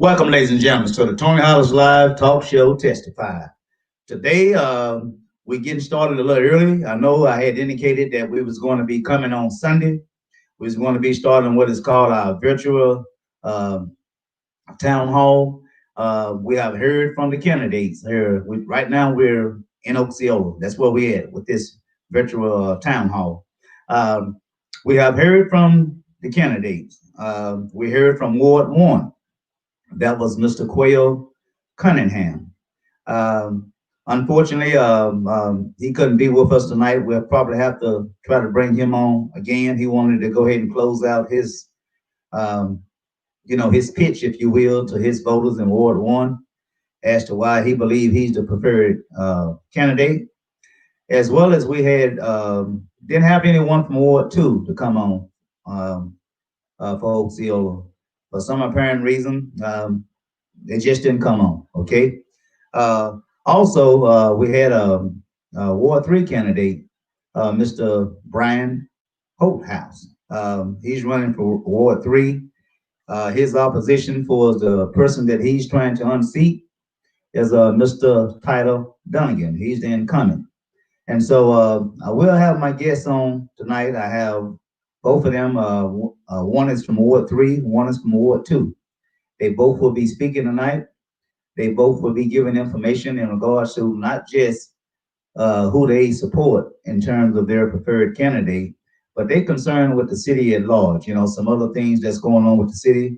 Welcome, ladies and gentlemen, to the Tony Hollis Live Talk Show Testify. Today, we're getting started a little early. I know I had indicated that we was going to be coming on Sunday. We was going to be starting what is called our virtual uh, town hall. We have heard from the candidates here. Right now, we're in Osceola. That's where we're at with this virtual town hall. Um, we have heard from the candidates. We heard from Ward 1. That was Mr. Quayle Cunningham. Um, Unfortunately, he couldn't be with us tonight. We'll probably have to try to bring him on again. He wanted to go ahead and close out um, his pitch, if you will, to his voters in Ward 1 as to why he believed he's the preferred candidate. As well as we didn't have anyone from Ward 2 to come on um, for Osceola. For some apparent reason, they just didn't come on. Okay. Uh, Also, we had a Ward 3 candidate, Mr. Brian Holthouse. He's running for Ward 3. His opposition for the person that he's trying to unseat is Mr. Tyler Dunnigan. He's the incumbent. And so I will have my guests on tonight. I have both of them. One is from Ward 3, one is from Ward 2. They both will be speaking tonight. They both will be giving information in regards to not just who they support in terms of their preferred candidate, but they're concerned with the city at large. Some other things that's going on with the city.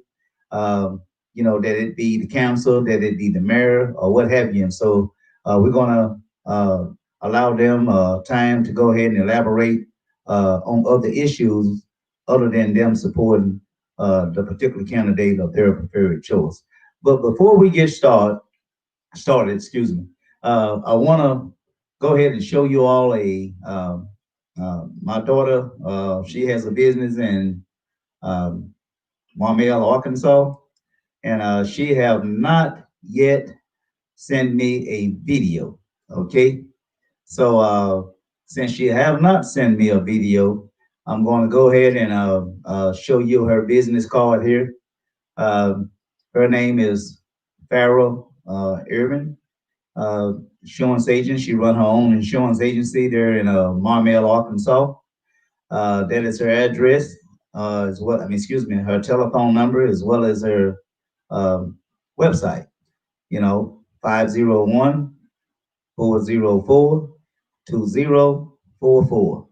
That it be the council, that it be the mayor, or what have you. And so we're gonna allow them time to go ahead and elaborate on other issues other than them supporting the particular candidate of their preferred choice. But before we get started, excuse me, I want to go ahead and show you all my daughter. She has a business in um, Marmel, Arkansas, and she have not yet sent me a video. Okay, so since she have not sent me a video, I'm going to go ahead and show you her business card here. Um, Her name is Farrah Irvin, insurance agent. She run her own insurance agency there in Marmel, Arkansas. That is her address, as well. I mean, excuse me, her telephone number as well as her um, website. 501 404 2044.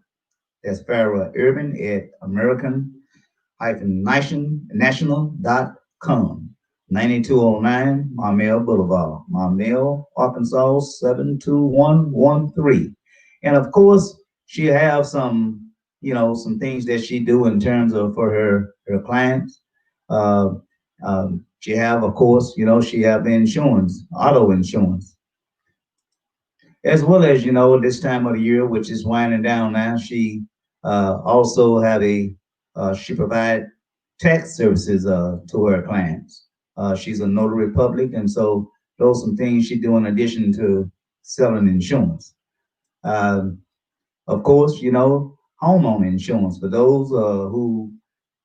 That's Farrah Irvin at American-national.com. 9209 Marmel Boulevard, Marmel, Arkansas 72113. And of course, she have some things that she do in terms of for her clients. Uh, she have, of course, she have insurance, auto insurance, as well as this time of the year, which is winding down now. She also have she provide tax services to her clients. She's a notary public, and so those are some things she do in addition to selling insurance. Um, of course, homeowner insurance for those who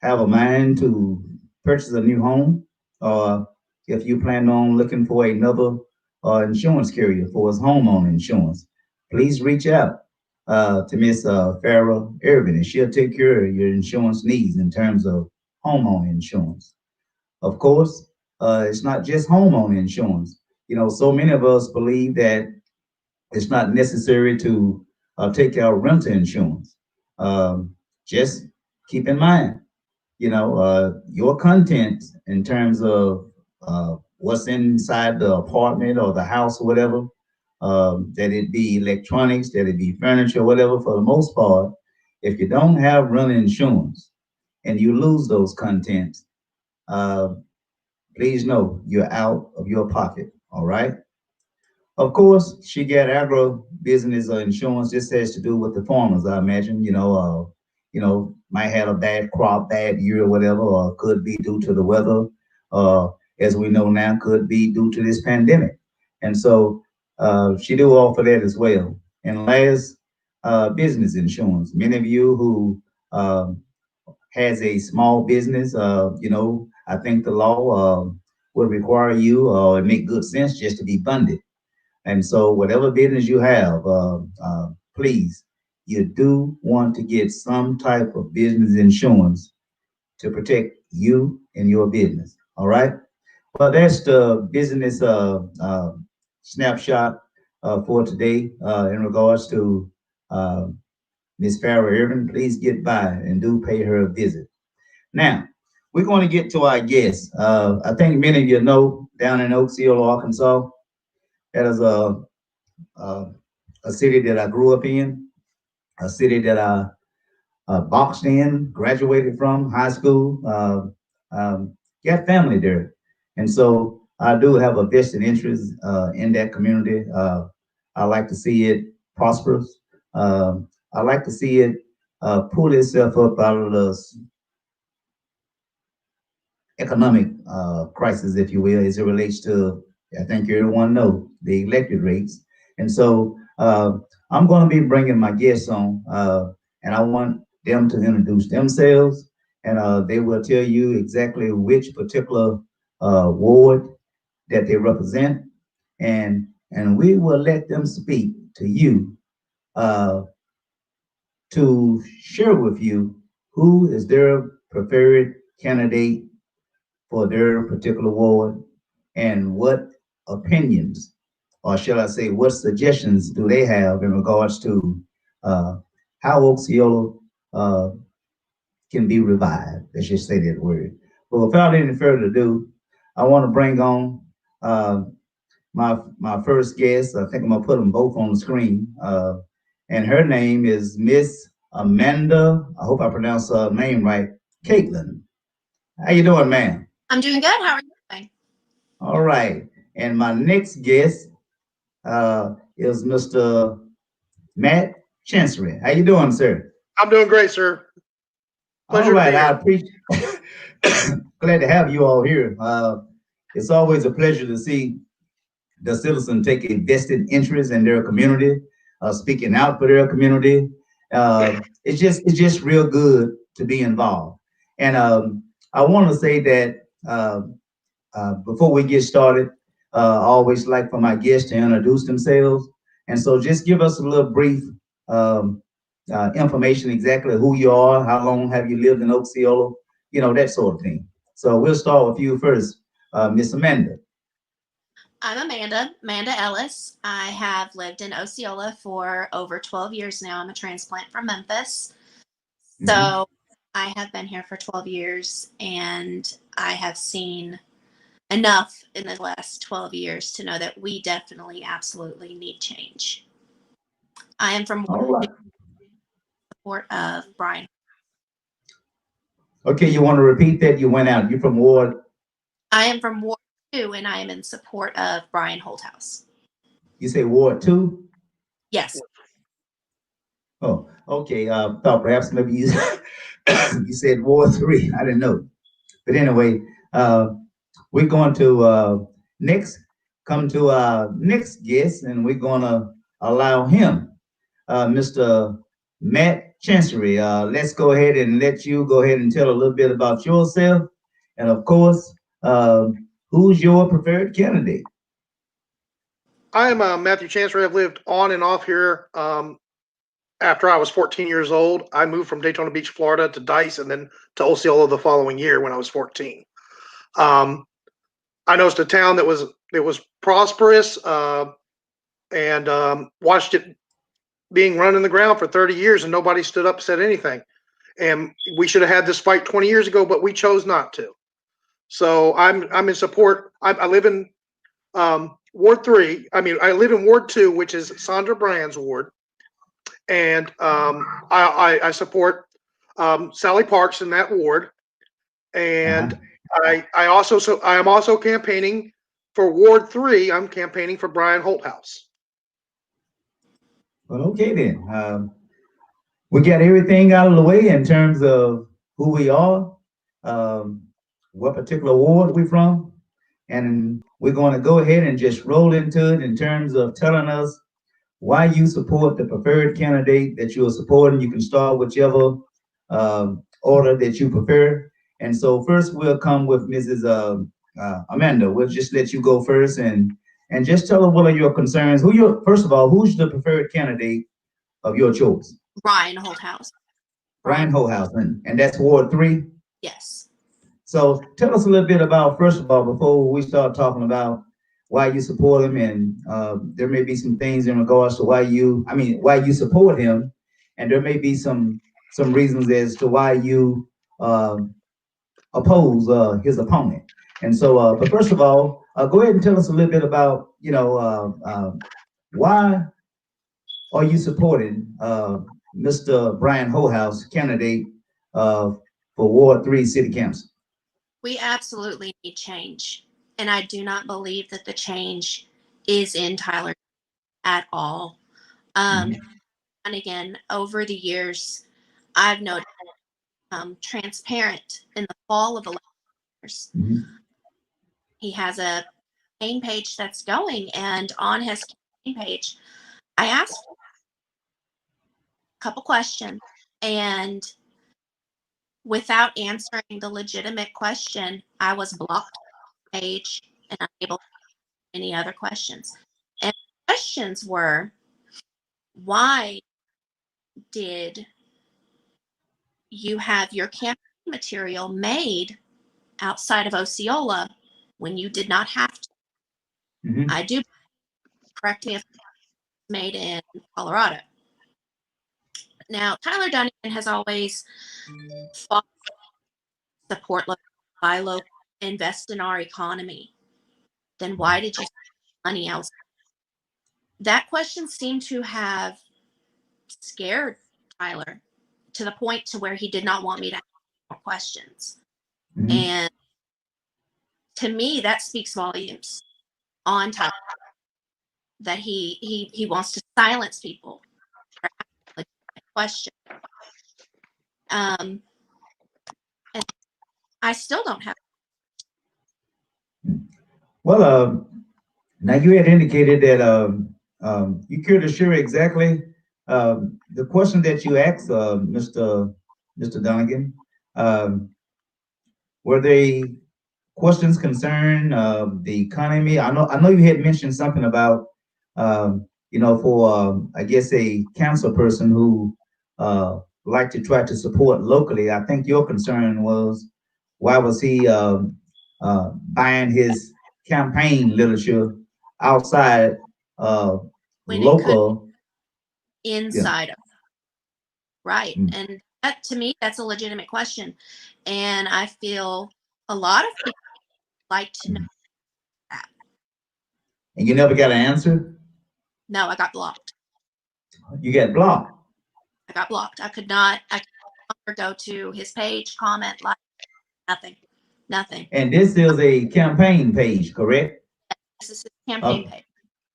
have a mind to purchase a new home, or if you plan on looking for another insurance carrier for his homeowner insurance, please reach out to Miss Farrah Irvin, and she'll take care of your insurance needs in terms of homeowner insurance. Of course, it's not just homeowner insurance. So many of us believe that it's not necessary to take out renter insurance. Just keep in mind, your content in terms of what's inside the apartment or the house or whatever, that it be electronics, that it be furniture, whatever, for the most part, if you don't have renter insurance and you lose those contents, uh, please know you're out of your pocket. All right. Of course, she got agro business insurance. This has to do with the farmers, I imagine. Might have a bad crop, bad year, or whatever, or could be due to the weather. Uh, as we know now, could be due to this pandemic. And so she do offer that as well. And last, business insurance. Many of you who has a small business, I think the law would require you or make good sense just to be funded. And so whatever business you have, please, you do want to get some type of business insurance to protect you and your business. All right. Well, that's the business snapshot for today in regards to uh, Miss Farrah Irvin. Please get by and do pay her a visit. Now, we're going to get to our guests. I think many of you know down in Osceola, Arkansas, that is a, a city that I grew up in, a city that I boxed in, graduated from high school, got family there. And so I do have a vested interest in that community. I like to see it prosperous. I like to see it pull itself up out of the economic crisis, if you will, as it relates to, I think everyone knows, the elected rates. And so I'm going to be bringing my guests on, and I want them to introduce themselves, and they will tell you exactly which particular ward that they represent, and we will let them speak to you uh, to share with you who is their preferred candidate for their particular ward and what opinions, or shall I say, what suggestions do they have in regards to uh, how Osceola uh, can be revived? Let's just say that word. But without any further ado, I want to bring on uh, my first guest. I think I'm gonna put them both on the screen, and her name is Miss Amanda. I hope I pronounced her name right. Caitlin. How you doing, ma'am? I'm doing good. How are you doing? All right. And my next guest is Mr. Matt Chancery. How you doing, sir? I'm doing great, sir. All Pleasure to be right. I here. appreciate. Glad to have you all here. It's always a pleasure to see the citizen take a vested interest in their community, speaking out for their community. It's just real good to be involved. And I want to say that before we get started, I always like for my guests to introduce themselves. And so just give us a little brief um, information, exactly who you are, how long have you lived in Osceola, that sort of thing. So we'll start with you first, Miss Amanda. I'm Amanda Ellis. I have lived in Osceola for over 12 years now. I'm a transplant from Memphis. Mhm. So I have been here for 12 years and I have seen enough in the last 12 years to know that we definitely, absolutely need change. I am from All right. support of Brian. Okay, you want to repeat that? You went out. You're from Ward. I am from Ward 2 and I am in support of Brian Holthouse. You say Ward 2? Yes. Oh, okay. Thought perhaps maybe you you said Ward 3. I didn't know. But anyway, uh, we're going to next come to our next guest, and we're going to allow him, Mr. Matt Chancery. Let's go ahead and let you go ahead and tell a little bit about yourself, and of course, uh, who's your preferred candidate? I am Matthew Chancery. I've lived on and off here. After I was 14 years old, I moved from Daytona Beach, Florida to Dice and then to Osceola the following year when I was 14. Um, I noticed a town that was prosperous and watched it being run in the ground for 30 years and nobody stood up and said anything. And we should have had this fight 20 years ago, but we chose not to. So I'm in support. I live in Ward 3. I mean, I live in Ward 2, which is Sandra Brand's ward, and I support Sally Parks in that ward, Uh-huh. and I am also campaigning for Ward 3. I'm campaigning for Brian Holthouse. Well, okay then. We got everything out of the way in terms of who we are, um, what particular ward we're from, and we're going to go ahead and just roll into it in terms of telling us why you support the preferred candidate that you are supporting. You can start whichever order that you prefer. And so first we'll come with Mrs. Amanda, we'll just let you go first and just tell us what are your concerns. First of all, who's the preferred candidate of your choice? Ryan Holthouse. Ryan Holthouse, and that's Ward 3? Yes. So tell us a little bit about, first of all, before we start talking about why you support him, and there may be some things in regards to why you support him, and there may be some reasons as to why you oppose his opponent. And so, but first of all, go ahead and tell us a little bit about, why are you supporting Mr. Brian Holthouse, candidate for Ward 3 City Council? We absolutely need change. And I do not believe that the change is in Tyler at all. And again, over the years, I've noticed transparent in the fall of elections. He has a campaign page that's going, and on his campaign page, I asked a couple questions, and without answering the legitimate question, I was blocked on the page and unable to ask any other questions. And the questions were, why did you have your campaign material made outside of Osceola when you did not have to? I do, correct me if it's made in Colorado. Now, Tyler Dunnigan has always fought support local, buy local, invest in our economy. Then why did you spend money else? That question seemed to have scared Tyler to the point to where he did not want me to ask more questions. And to me, that speaks volumes on Tyler, that he wants to silence people for asking a question. And I still don't have. Well, now you had indicated that you care to share exactly the question that you asked Mr. Dunnigan. Were they questions concerning the economy? I know you had mentioned something about for I guess a council person who like to try to support locally. I think your concern was, why was he buying his campaign literature outside When local, inside of, right? And that, to me, that's a legitimate question, and I feel a lot of people like to know that. And you never got an answer? No, I got blocked. You got blocked? I got blocked. I could not go to his page, comment, like, nothing. And this is a campaign page, correct? This is his campaign page.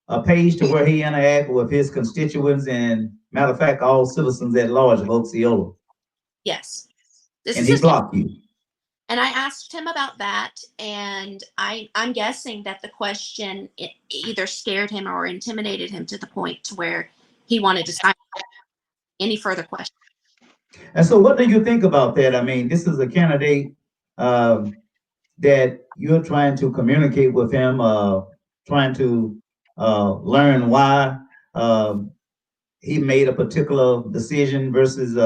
A page to where he interact with his constituents and, matter of fact, all citizens at large of Osceola. Yes. And he blocked you. And I asked him about that, and I'm guessing that the question either scared him or intimidated him to the point to where he wanted to stop any further questions. And so what do you think about that? I mean, this is a candidate that you're trying to communicate with him, trying to learn why he made a particular decision versus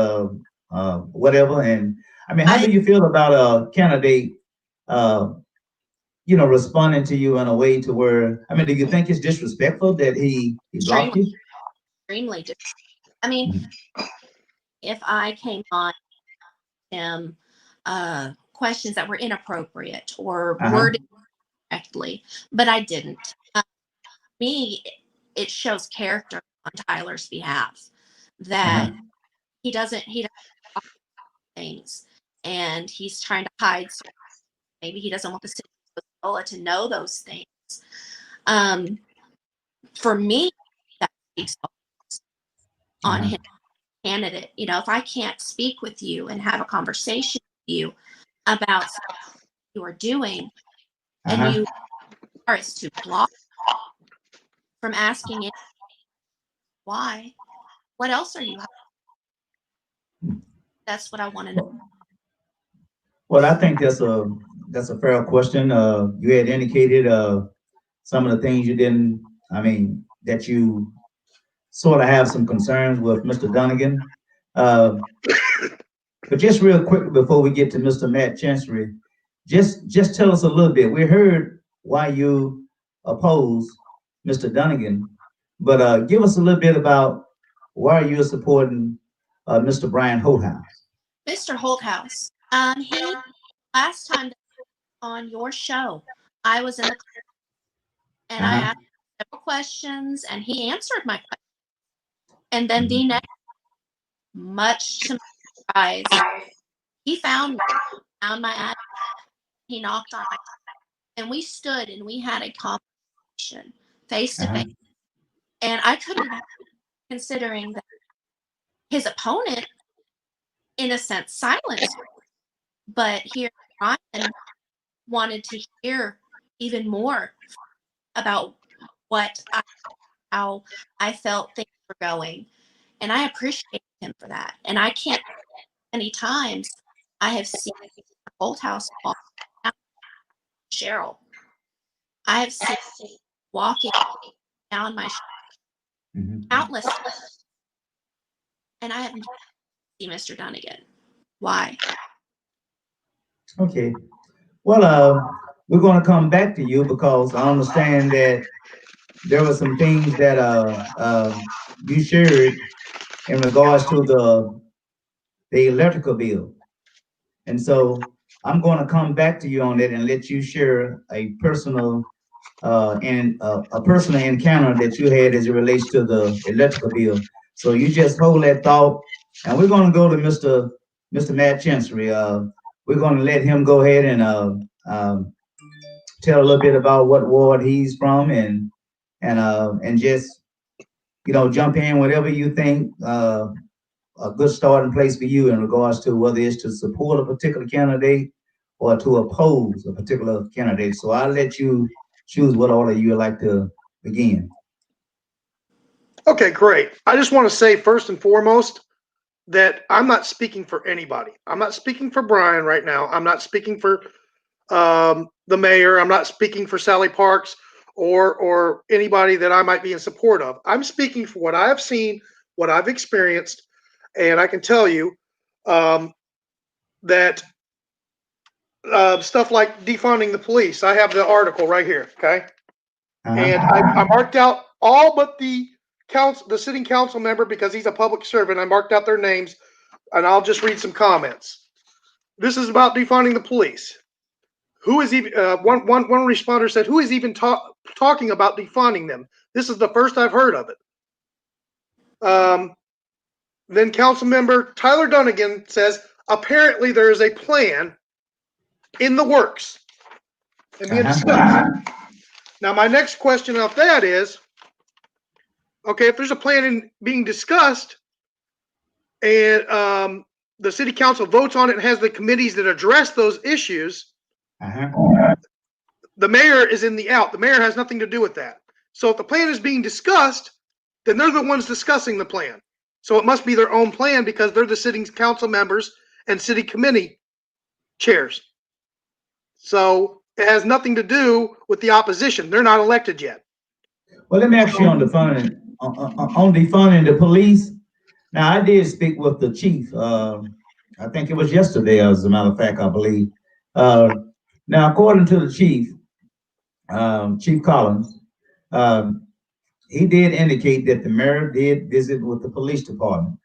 whatever. And I mean, how do you feel about a candidate, responding to you in a way to where, I mean, do you think it's disrespectful that he blocked you? Extremely disrespectful. I mean, if I came on him questions that were inappropriate or worded correctly, but I didn't. Me, it shows character on Tyler's behalf that he doesn't things, and he's trying to hide. Maybe he doesn't want the city of Osceola to know those things. For me, that speaks on him, candidate. If I can't speak with you and have a conversation with you about something you are doing, and you are to block from asking it, why? What else are you? That's what I want to know. Well, I think that's that's a fair question. You had indicated some of the things you didn't, that you sort of have some concerns with Mr. Dunnigan. Uh, but just real quick before we get to Mr. Matt Chancery, just tell us a little bit. We heard why you oppose Mr. Dunnigan, but give us a little bit about why you're supporting Mr. Brian Holthouse. Mr. Holthouse, he last time on your show, I was in the and I asked several questions, and he answered my questions. And then the next, much to my surprise, he found my address. He knocked on my door, and we stood and we had a conversation face to face. And I couldn't, considering that his opponent, in a sense, silenced, but here Brian wanted to hear even more about how I felt things were going. And I appreciate him for that. And I can't many times I have seen Holthouse walk down Cheryl. I have seen walking down my countless times. And I haven't seen Mr. Dunnigan. Why? Okay. Well, we're going to come back to you because I understand that there were some things that you shared in regards to the electrical bill. And so I'm going to come back to you on that and let you share a personal a personal encounter that you had as it relates to the electrical bill. So you just hold that thought, and we're going to go to Mr. Matt Chancery. We're going to let him go ahead and tell a little bit about what ward he's from, and just jump in whatever you think a good starting place for you in regards to whether it's to support a particular candidate or to oppose a particular candidate. So I'll let you choose what order you would like to begin. Okay, great. I just want to say first and foremost that I'm not speaking for anybody. I'm not speaking for Brian right now. I'm not speaking for the mayor. I'm not speaking for Sally Parks or anybody that I might be in support of. I'm speaking for what I have seen, what I've experienced, and I can tell you that stuff like defunding the police. I have the article right here, okay? And I marked out all but the sitting council member because he's a public servant. I marked out their names, and I'll just read some comments. This is about defunding the police. Who is even one responder said, "Who is even talking about defunding them? This is the first I've heard of it." Then council member Tyler Dunnigan says, "Apparently there is a plan in the works and being discussed." Now, my next question of that is, okay, if there's a plan being discussed and the city council votes on it and has the committees that address those issues, the mayor is in the out. The mayor has nothing to do with that. So if the plan is being discussed, then they're the ones discussing the plan. So it must be their own plan because they're the sitting council members and city committee chairs. So it has nothing to do with the opposition. They're not elected yet. Well, let me ask you on defunding the police. Now, I did speak with the chief. I think it was yesterday, as a matter of fact, I believe. Now, according to the chief, Chief Collins, he did indicate that the mayor did visit with the police department,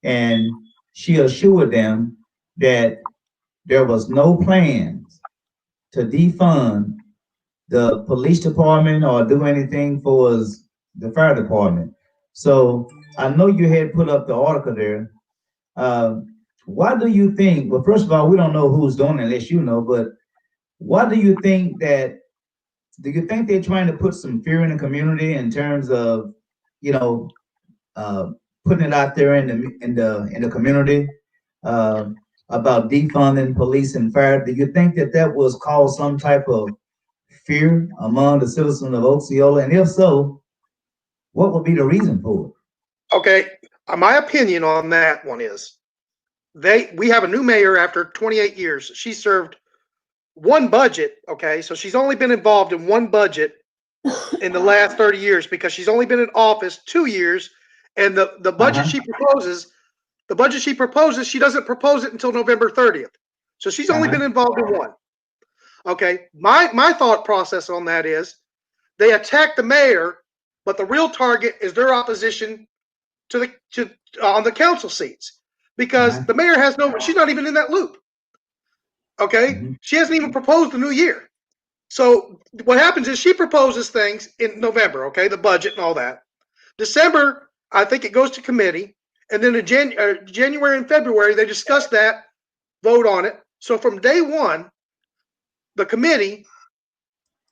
and she assured them that there was no plans to defund the police department or do anything for the fire department. So I know you had put up the article there. Why do you think, well, first of all, we don't know who's doing it unless you know, but why do you think they're trying to put some fear in the community in terms of, putting it out there in the community about defunding police and fire? Do you think that was cause some type of fear among the citizens of Osceola? And if so, what would be the reason for it? Okay, my opinion on that one is we have a new mayor after 28 years. She served one budget. Okay, so she's only been involved in one budget in the last 30 years because she's only been in office 2 years, and the budget she proposes, she doesn't propose it until November 30th. So she's only been involved in one. Okay, my thought process on that is they attack the mayor, but the real target is their opposition to on the council seats, because the mayor has she's not even in that loop. Okay, she hasn't even proposed the new year. So what happens is she proposes things in November, okay, the budget and all that. December, I think it goes to committee, and then in January and February they discuss that, vote on it. So from day one, the committee,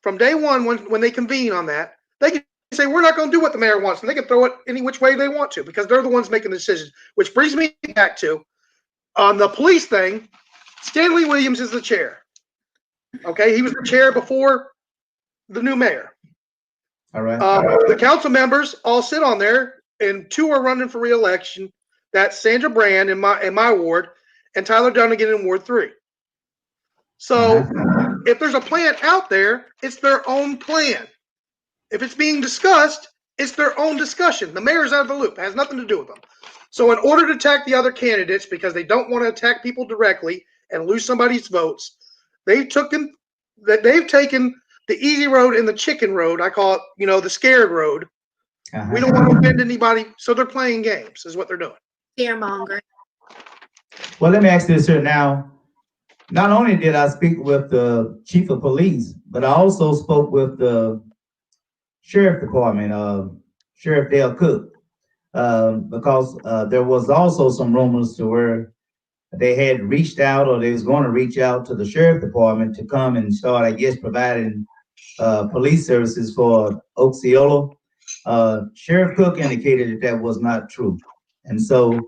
from day one when they convene on that, they can say we're not going to do what the mayor wants, and they can throw it any which way they want to because they're the ones making the decisions. Which brings me back to on the police thing. Stanley Williams is the chair. Okay, he was the chair before the new mayor. All right. The council members all sit on there, and 2 are running for re-election. That's Sandra Brand in my ward, and Tyler Dunnigan in Ward 3. So if there's a plan out there, it's their own plan. If it's being discussed, it's their own discussion. The mayor's out of the loop. It has nothing to do with them. So in order to attack the other candidates, because they don't want to attack people directly and lose somebody's votes, they've taken the easy road and the chicken road. I call it, the scared road. We don't want to offend anybody, so they're playing games, is what they're doing. Fear mongering. Well, let me ask this here now. Not only did I speak with the chief of police, but I also spoke with the sheriff department, Sheriff Dale Cook, because there was also some rumors to where they had reached out, or they was going to reach out to the sheriff department to come and start, I guess, providing police services for Osceola. Sheriff Cook indicated that was not true. And so,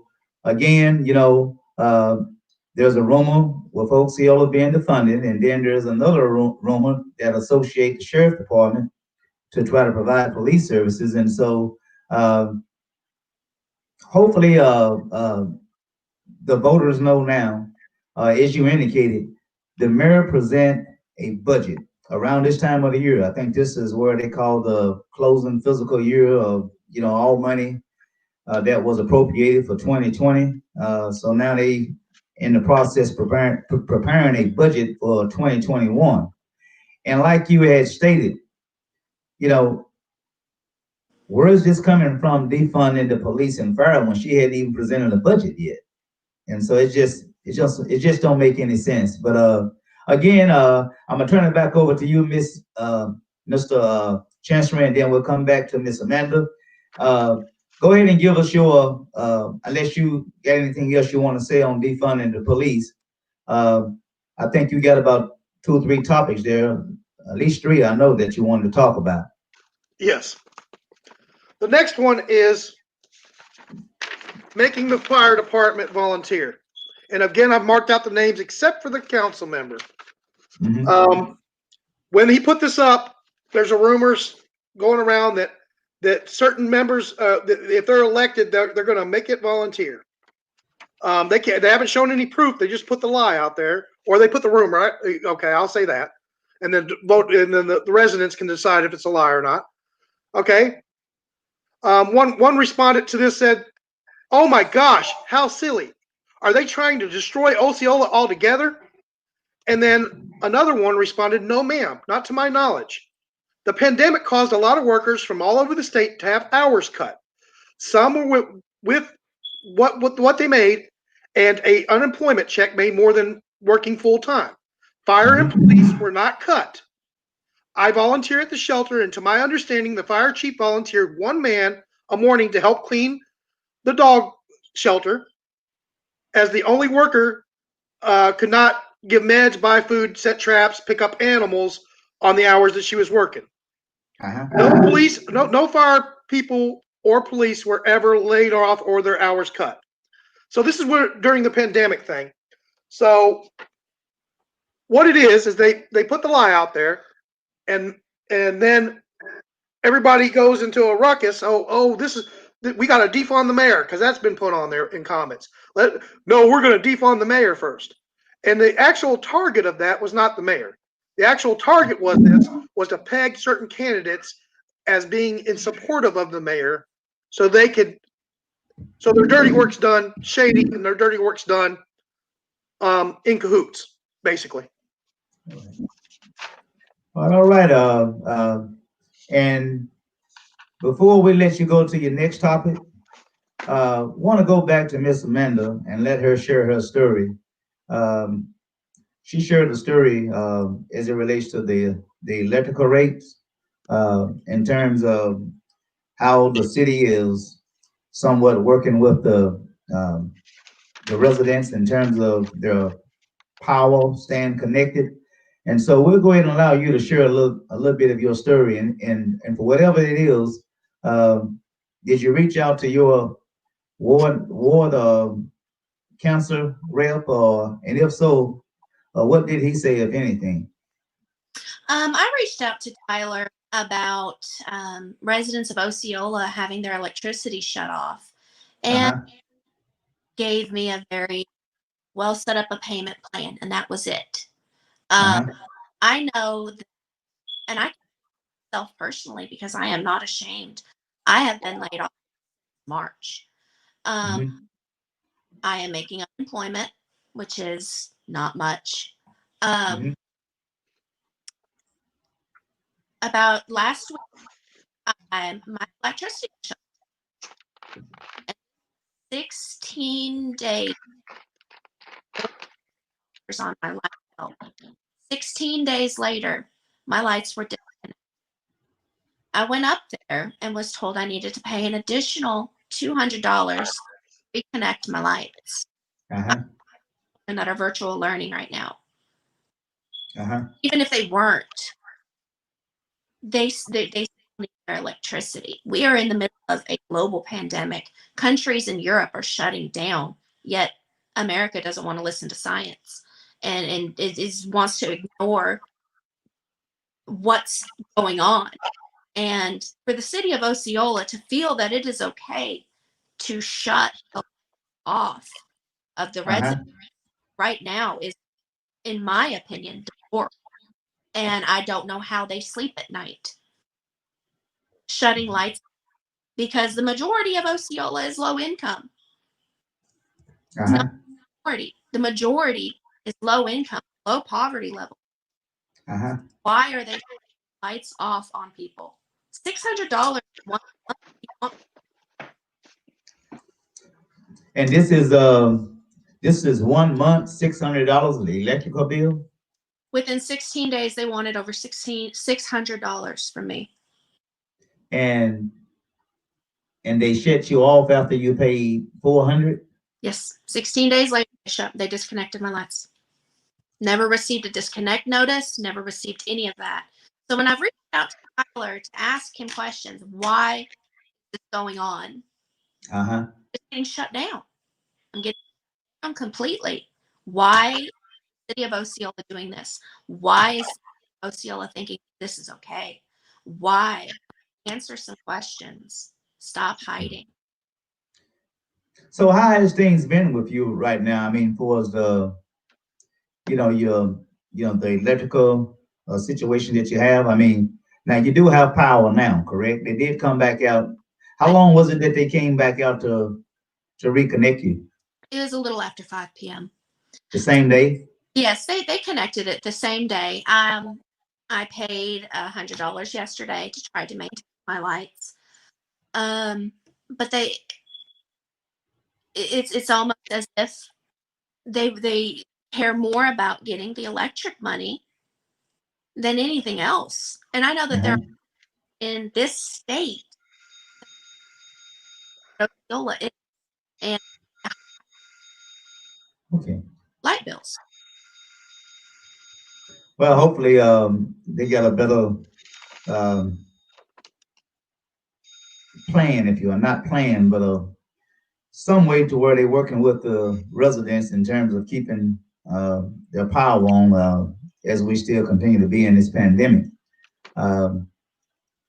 again, there's a rumor with Osceola being defunded, and then there's another rumor that associates the sheriff department to try to provide police services. And so, hopefully, the voters know now, as you indicated, the mayor present a budget around this time of the year. I think this is where they call the closing fiscal year of, all money that was appropriated for 2020. So now they in the process preparing a budget for 2021. And like you had stated, where is this coming from, defunding the police and fire when she hadn't even presented a budget yet? And so it just don't make any sense. But again, I'm gonna turn it back over to you, Mr. Chancellor, and then we'll come back to Miss Amanda. Go ahead and give us your, unless you got anything else you want to say on defunding the police. I think you got about 2 or 3 topics there, at least 3 I know that you wanted to talk about. Yes. The next one is making the fire department volunteer. And again, I've marked out the names except for the council member. When he put this up, there's a rumors going around that certain members, if they're elected, they're going to make it volunteer. They haven't shown any proof. They just put the lie out there, or they put the rumor. Right? Okay, I'll say that, and then vote, and then the residents can decide if it's a lie or not. Okay. One respondent to this said, "Oh my gosh, how silly! Are they trying to destroy Osceola altogether?" And then another one responded, "No, ma'am, not to my knowledge. The pandemic caused a lot of workers from all over the state to have hours cut. Some were with what they made, and a unemployment check made more than working full time. Fire and police were not cut. I volunteer at the shelter, and to my understanding, the fire chief volunteered one man a morning to help clean the dog shelter, as the only worker could not give meds, buy food, set traps, pick up animals on the hours that she was working. No police, no fire people or police were ever laid off or their hours cut." So this is where during the pandemic thing. So what it is they put the lie out there, and then everybody goes into a ruckus. We got to defund the mayor, because that's been put on there in comments. No, we're going to defund the mayor first. And the actual target of that was not the mayor. The actual target was to peg certain candidates as being in supportive of the mayor, so their dirty work's done shady and their dirty work's done in cahoots, basically. All right. And before we let you go to your next topic, want to go back to Miss Amanda and let her share her story. She shared the story as it relates to the electrical rates in terms of how the city is somewhat working with the residents in terms of their power, staying connected. And so we'll go ahead and allow you to share a little bit of your story. And for whatever it is, did you reach out to your ward council rep, and if so, what did he say, if anything? I reached out to Tyler about residents of Osceola having their electricity shut off, and gave me a very well set up a payment plan, and that was it. I know that, and I myself personally, because I am not ashamed, I have been laid off in March. I am making unemployment, which is not much. About last week, my electricity shut off. 16 days on my light bill. 16 days later, my lights were disconnected. I went up there and was told I needed to pay an additional $200 to reconnect my lights. And that are virtual learning right now. Even if they weren't, they need their electricity. We are in the middle of a global pandemic. Countries in Europe are shutting down, yet America doesn't want to listen to science, and it wants to ignore what's going on. And for the city of Osceola to feel that it is okay to shut off of the residents right now is, in my opinion, deplorable. And I don't know how they sleep at night. Shutting lights, because the majority of Osceola is low income. Not the majority. The majority is low income, low poverty level. Why are they lights off on people? $600 one month. And this is 1 month, $600 the electrical bill. Within 16 days, they wanted over $600 from me. And they shut you off after you paid $400. Yes, 16 days later, they disconnected my lights. Never received a disconnect notice. Never received any of that. So when I've reached out to Tyler to ask him questions, why is this going on? It's getting shut down. I'm getting shut down completely. Why is the city of Osceola doing this? Why is Osceola thinking this is okay? Why? Answer some questions. Stop hiding. So how has things been with you right now? I mean, for the, the electrical situation that you have. I mean, now you do have power now, correct? They did come back out. How long was it that they came back out to reconnect you? It was a little after 5 p.m. The same day? Yes, they connected it the same day. I paid $100 yesterday to try to maintain my lights. But it's almost as if they care more about getting the electric money than anything else. And I know that they're in this state, and light bills. Well, hopefully they got a better plan, if you are not plan, but some way to where they're working with the residents in terms of keeping their power on as we still continue to be in this pandemic. Can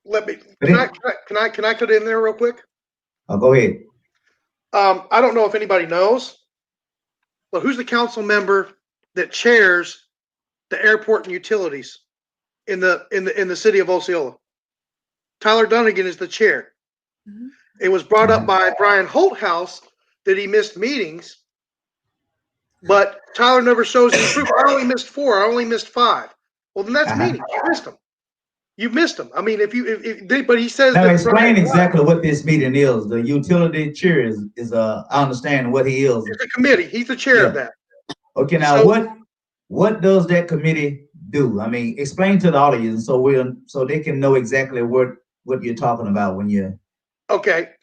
I cut in there real quick? Go ahead. I don't know if anybody knows, but who's the council member that chairs the airport and utilities in the city of Osceola. Tyler Dunnigan is the chair. Mhm. It was brought up by Brian Holthouse that he missed meetings, but Tyler never shows any proof. I only missed 4. I only missed 5. Well, then that's meetings. You missed them. You missed them. I mean, but he says Now that explain Brian exactly what this meeting is. The utility chair is I understand what he is. is the committee. He's the chair of that. Okay, now So- what does that committee do? I mean, explain to the audience so they can know exactly what you're talking about when you're. Okay,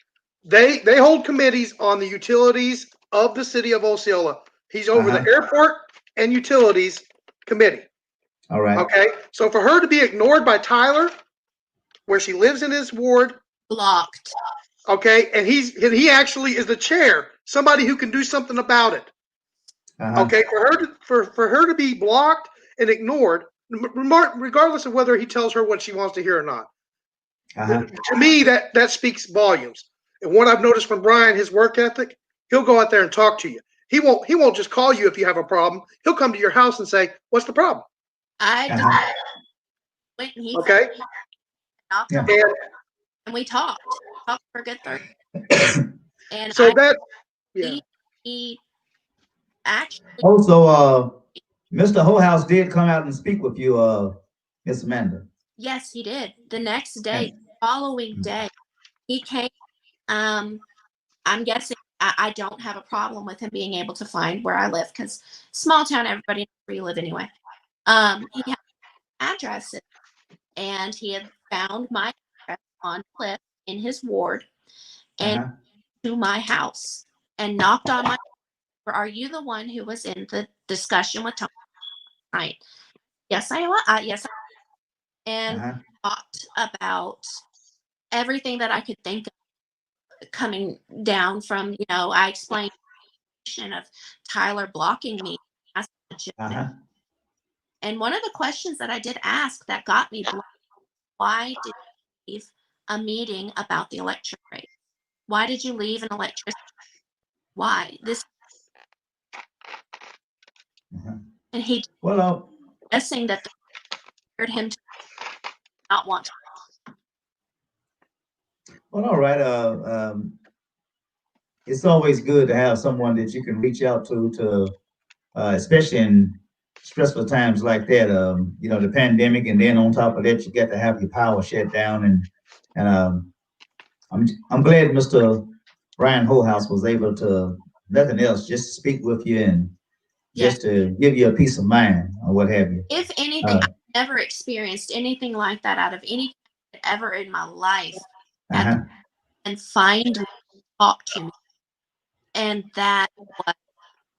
they hold committees on the utilities of the city of Osceola. He's over the airport and utilities committee. All right. Okay, so for her to be ignored by Tyler, where she lives in his ward, Blocked. okay, and he actually is the chair, somebody who can do something about it. Okay, for her to be blocked and ignored, regardless of whether he tells her what she wants to hear or not. To me, that speaks volumes. And what I've noticed from Brian, his work ethic, he'll go out there and talk to you. He won't just call you if you have a problem. He'll come to your house and say, "What's the problem?" I went and he Okay. knocked on And and we talked for a good 30 and so that, yeah. he actually Also, Mr. Hohouse did come out and speak with you, Miss Amanda. yes, he did. The next day, following day, he came. I'm guessing I don't have a problem with him being able to find where I live because small town, everybody knows where you live anyway. He had addresses and he had found my address on Cliff in his ward and to my house and knocked on my door. Are you the one who was in the discussion with Tony tonight? Yes, I was. Yes, and talked about everything that I could think of coming down from, I explained of Tyler blocking me as legitimate. And one of the questions that I did ask that got me blocked, why did you leave a meeting about the electric rate? Why did you leave an electricity? Why? And he guessing that they him to not want to. Well, all right. It's always good to have someone that you can reach out to especially in stressful times like that. The pandemic, and then on top of that, you get to have your power shut down. And I'm glad Mr. Brian Hohouse was able to, nothing else, just speak with you and just to give you a peace of mind or what have you. If anything, I've never experienced anything like that out of any ever in my life. And find talk to me. And that was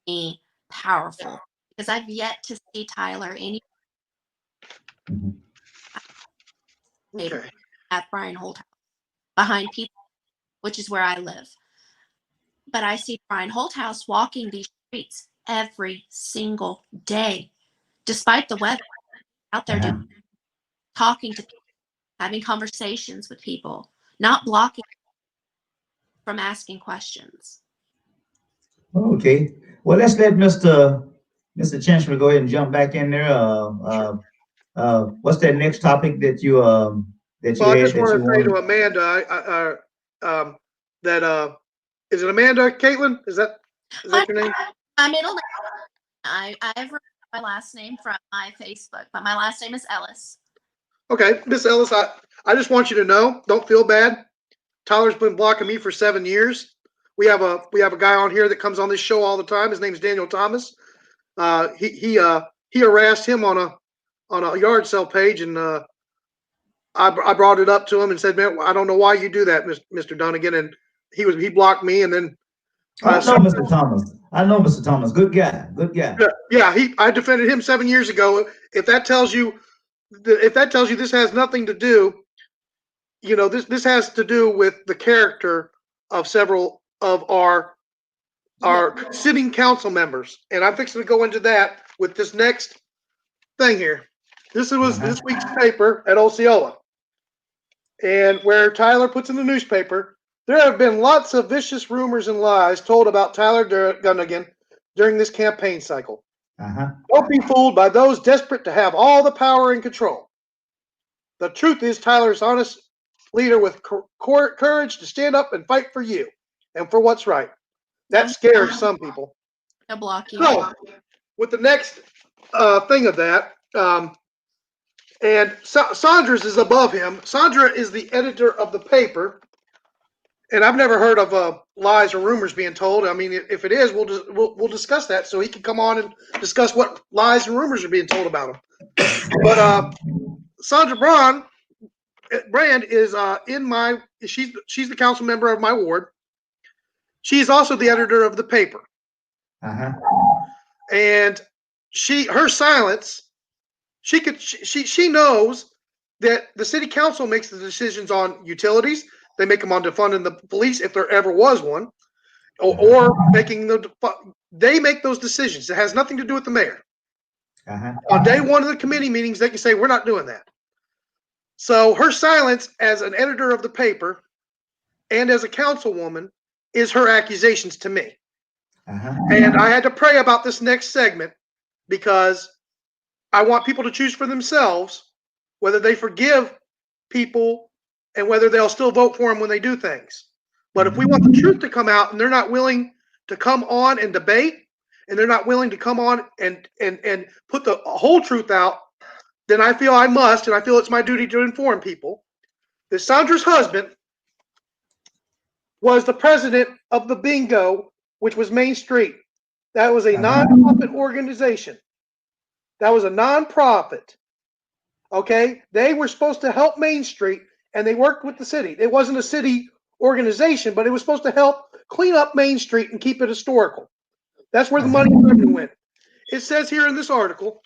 me powerful because I've yet to see Tyler at Brian Holthouse behind people, which is where I live. But I see Brian Holthouse walking these streets every single day, despite the weather, out there talking to people, having conversations with people, not blocking from asking questions. Okay. Well, let's let Mr. Chancellor go ahead and jump back in there. What's that next topic that you I just want to say to Amanda, that is it Amanda Caitlin? Is that your name? My middle name. I've written my last name from my Facebook, but my last name is Ellis. Okay, Miss Ellis, I just want you to know, don't feel bad. Tyler's been blocking me for 7 years. We have a guy on here that comes on this show all the time. His name's Daniel Thomas. He harassed him on a yard sale page, and I brought it up to him and said, "Man, I don't know why you do that, Mr. Dunnigan." And he blocked me, and then I know Mr. Thomas. I know Mr. Thomas. Good guy. Yeah, I defended him 7 years ago. If that tells you this has nothing to do, this has to do with the character of several of our sitting council members, and I'm fixing to go into that with this next thing here. This was this week's paper at Osceola, and where Tyler puts in the newspaper, there have been lots of vicious rumors and lies told about Tyler Dunnigan during this campaign cycle. Don't be fooled by those desperate to have all the power and control. The truth is, Tyler's an honest leader with courage to stand up and fight for you and for what's right. That scares some people. They'll block you. So, with the next thing of that, and Sandra's is above him. Sandra is the editor of the paper, and I've never heard of lies or rumors being told. I mean, if it is, we'll discuss that so he can come on and discuss what lies and rumors are being told about him. But Sandra Brand is she's the council member of my ward. She's also the editor of the paper. And her silence, she knows that the city council makes the decisions on utilities. They make them on defunding the police if there ever was one, or they make those decisions. It has nothing to do with the mayor. On day one of the committee meetings, they can say, we're not doing that. So her silence as an editor of the paper and as a councilwoman is her accusations to me. And I had to pray about this next segment because I want people to choose for themselves whether they forgive people and whether they'll still vote for them when they do things. But if we want the truth to come out and they're not willing to come on and debate, and they're not willing to come on and put the whole truth out, then I feel I must, and I feel it's my duty to inform people that Sandra's husband was the president of the Bingo, which was Main Street. That was a nonprofit organization. That was a nonprofit. Okay? They were supposed to help Main Street, and they worked with the city. It wasn't a city organization, but it was supposed to help clean up Main Street and keep it historical. That's where the money and revenue went. It says here in this article,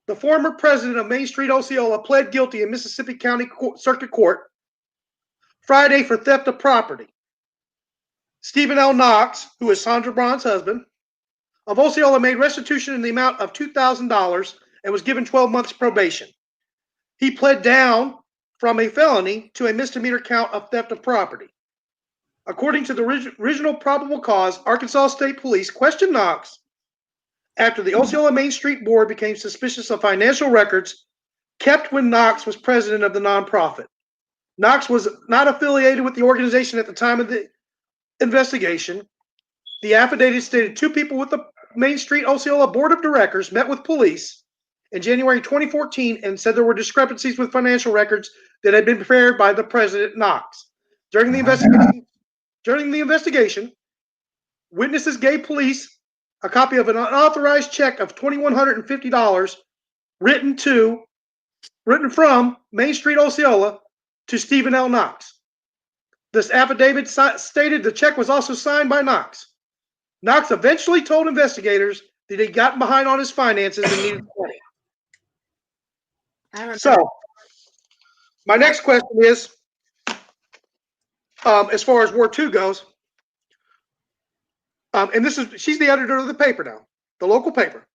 the former president of Main Street Osceola pled guilty in Mississippi County Circuit Court Friday for theft of property. Stephen L. Knox, who is Sandra Braun's husband, of Osceola made restitution in the amount of $2,000 and was given 12 months probation. He pled down from a felony to a misdemeanor count of theft of property. According to the original probable cause, Arkansas State Police questioned Knox after the Osceola Main Street Board became suspicious of financial records kept when Knox was president of the nonprofit. Knox was not affiliated with the organization at the time of the investigation. The affidavit stated 2 people with the Main Street Osceola Board of Directors met with police in January 2014 and said there were discrepancies with financial records that had been prepared by the president Knox. During the investigation, witnesses gave police a copy of an unauthorized check of $2,150 written from Main Street Osceola to Stephen L. Knox. This affidavit stated the check was also signed by Knox. Knox eventually told investigators that he'd gotten behind on his finances and needed money. So, my next question is, as far as Ward 2 goes, and she's the editor of the paper now, the local paper.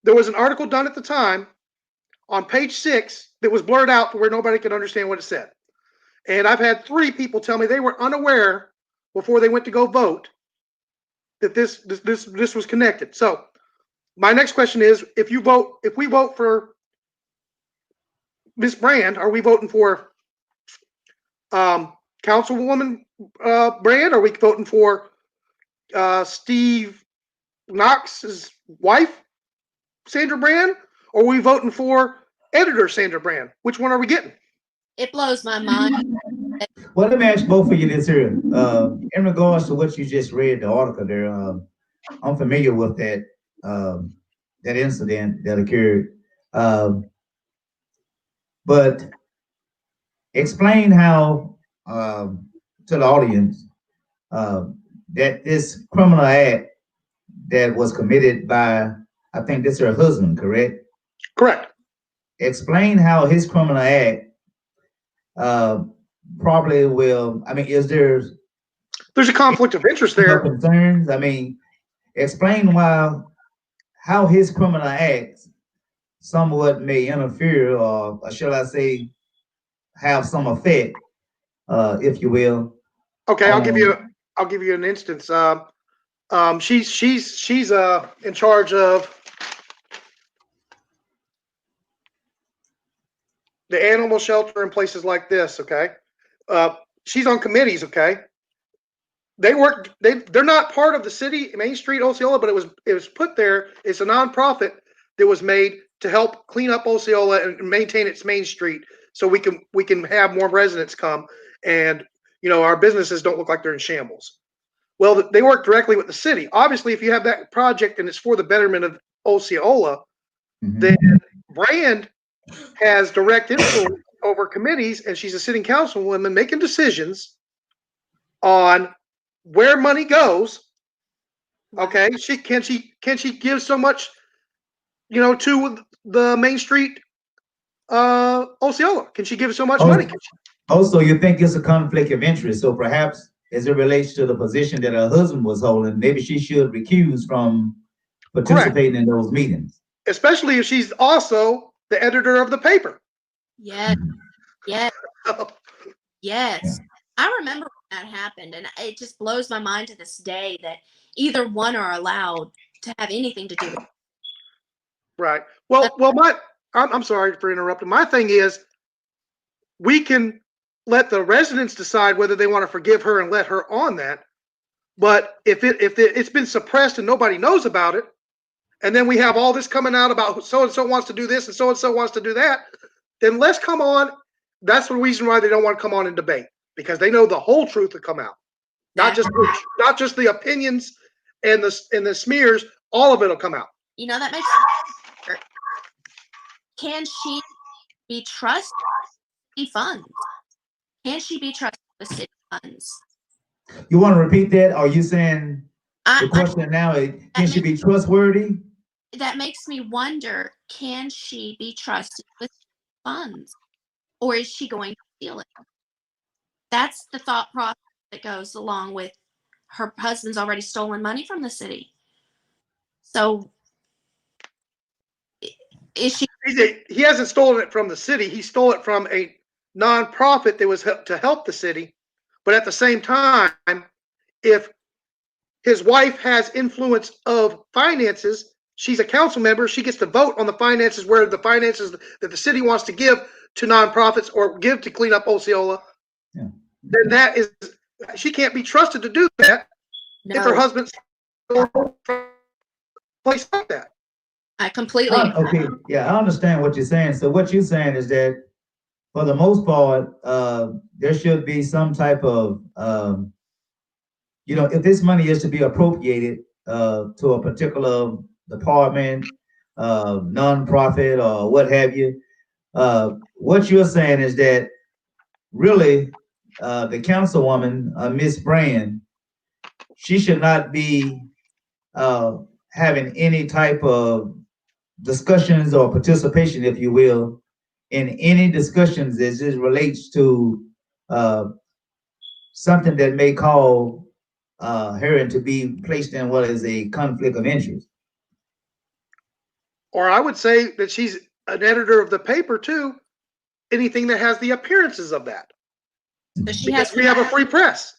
There was an article done at the time on page 6 that was blurred out to where nobody could understand what it said. And I've had 3 people tell me they were unaware before they went to go vote that this was connected. So my next question is, if we vote for Ms. Brand, are we voting for Councilwoman Brand? Are we voting for Steve Knox's wife, Sandra Brand? Or are we voting for editor Sandra Brand? Which one are we getting? It blows my mind. Well, let me ask both of you this here. In regards to what you just read, the article there, I'm familiar with that incident that occurred. But explain how to the audience that this criminal act that was committed by, I think this is her husband, correct? Correct. Explain how his criminal act probably will, I mean, there's a conflict of interest there. Concerns. I mean, explain how his criminal acts somewhat may interfere, or shall I say, have some effect, if you will. Okay, I'll give you an instance. She's in charge of the animal shelter and places like this. Okay, she's on committees. Okay, they're not part of the city Main Street Osceola, but it was put there. It's a nonprofit that was made to help clean up Osceola and maintain its Main Street, so we can have more residents come, and our businesses don't look like they're in shambles. Well, they work directly with the city. Obviously, if you have that project and it's for the betterment of Osceola, then Brand has direct influence over committees, and she's a sitting councilwoman making decisions on where money goes. Okay, can she give so much, to the Main Street Osceola? Can she give so much money? Also, you think it's a conflict of interest, so perhaps as it relates to the position that her husband was holding, maybe she should recuse from participating in those meetings. Especially if she's also the editor of the paper. Yes. Yes. Yes. Yeah. I remember when that happened, and it just blows my mind to this day that either one are allowed to have anything to do with it. Right. Well, I'm sorry for interrupting. My thing is, we can let the residents decide whether they want to forgive her and let her on that. But if it's been suppressed and nobody knows about it, and then we have all this coming out about so and so wants to do this and so wants to do that, then let's come on. That's the reason why they don't want to come on and debate, because they know the whole truth will come out, not just the opinions and the smears. All of it will come out. That makes sense. Can she be trusted with funds? Can she be trusted with city funds? You want to repeat that? Are you saying the question now is, can she be trustworthy? That makes me wonder, can she be trusted with funds? Or is she going to steal it? That's the thought process that goes along with her husband's already stolen money from the city. So is she? He hasn't stolen it from the city. He stole it from a nonprofit that was to help the city. But at the same time, if his wife has influence of finances, she's a council member, she gets to vote on the finances, where the finances that the city wants to give to nonprofits or give to clean up Osceola. Yeah. Then she can't be trusted to do that. No. If her husband's place like that. I completely okay. Yeah, I understand what you're saying. So what you're saying is that for the most part, there should be some type of, if this money is to be appropriated to a particular department, nonprofit, or what have you, what you're saying is that really the councilwoman, Miss Brand, she should not be having any type of discussions or participation, if you will, in any discussions as it relates to something that may call her to be placed in what is a conflict of interest. Or I would say that she's an editor of the paper too. Anything that has the appearances of that. So we have a free press,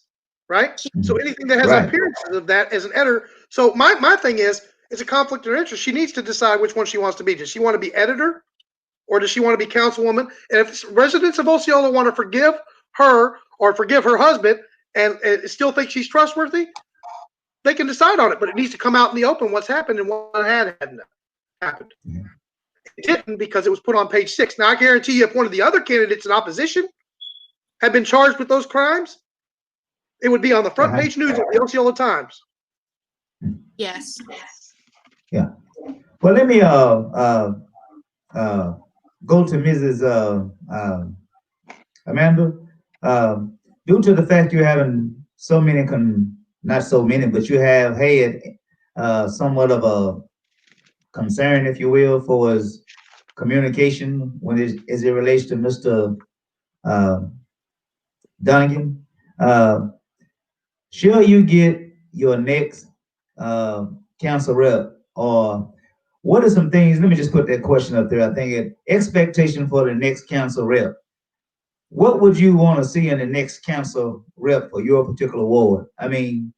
right? So anything that has appearances of that as an editor. So my thing is, it's a conflict of interest. She needs to decide which one she wants to be. Does she want to be editor, or does she want to be councilwoman? And if residents of Osceola want to forgive her or forgive her husband and still think she's trustworthy, they can decide on it. But it needs to come out in the open what's happened and what hadn't happened. Yeah. It didn't, because it was put on page 6. Now I guarantee you, if one of the other candidates in opposition had been charged with those crimes, it would be on the front page news of the Osceola Times. Yes. Yeah. Well, let me go to Mrs. Amanda. Due to the fact you're having so many, not so many, but you have had somewhat of a concern, if you will, for his communication when as it relates to Mr. Dunnigan. Shall you get your next council rep, or what are some things? Let me just put that question up there. I think expectation for the next council rep. What would you want to see in the next council rep for your particular ward? I mean,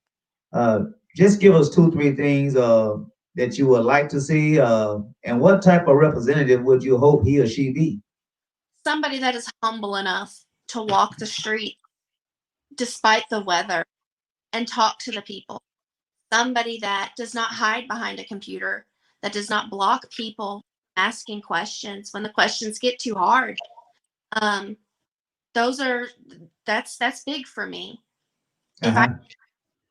just give us 2, 3 things that you would like to see, and what type of representative would you hope he or she be? Somebody that is humble enough to walk the street despite the weather and talk to the people. Somebody that does not hide behind a computer, that does not block people asking questions when the questions get too hard. Those are that's big for me. If I Uh-huh. have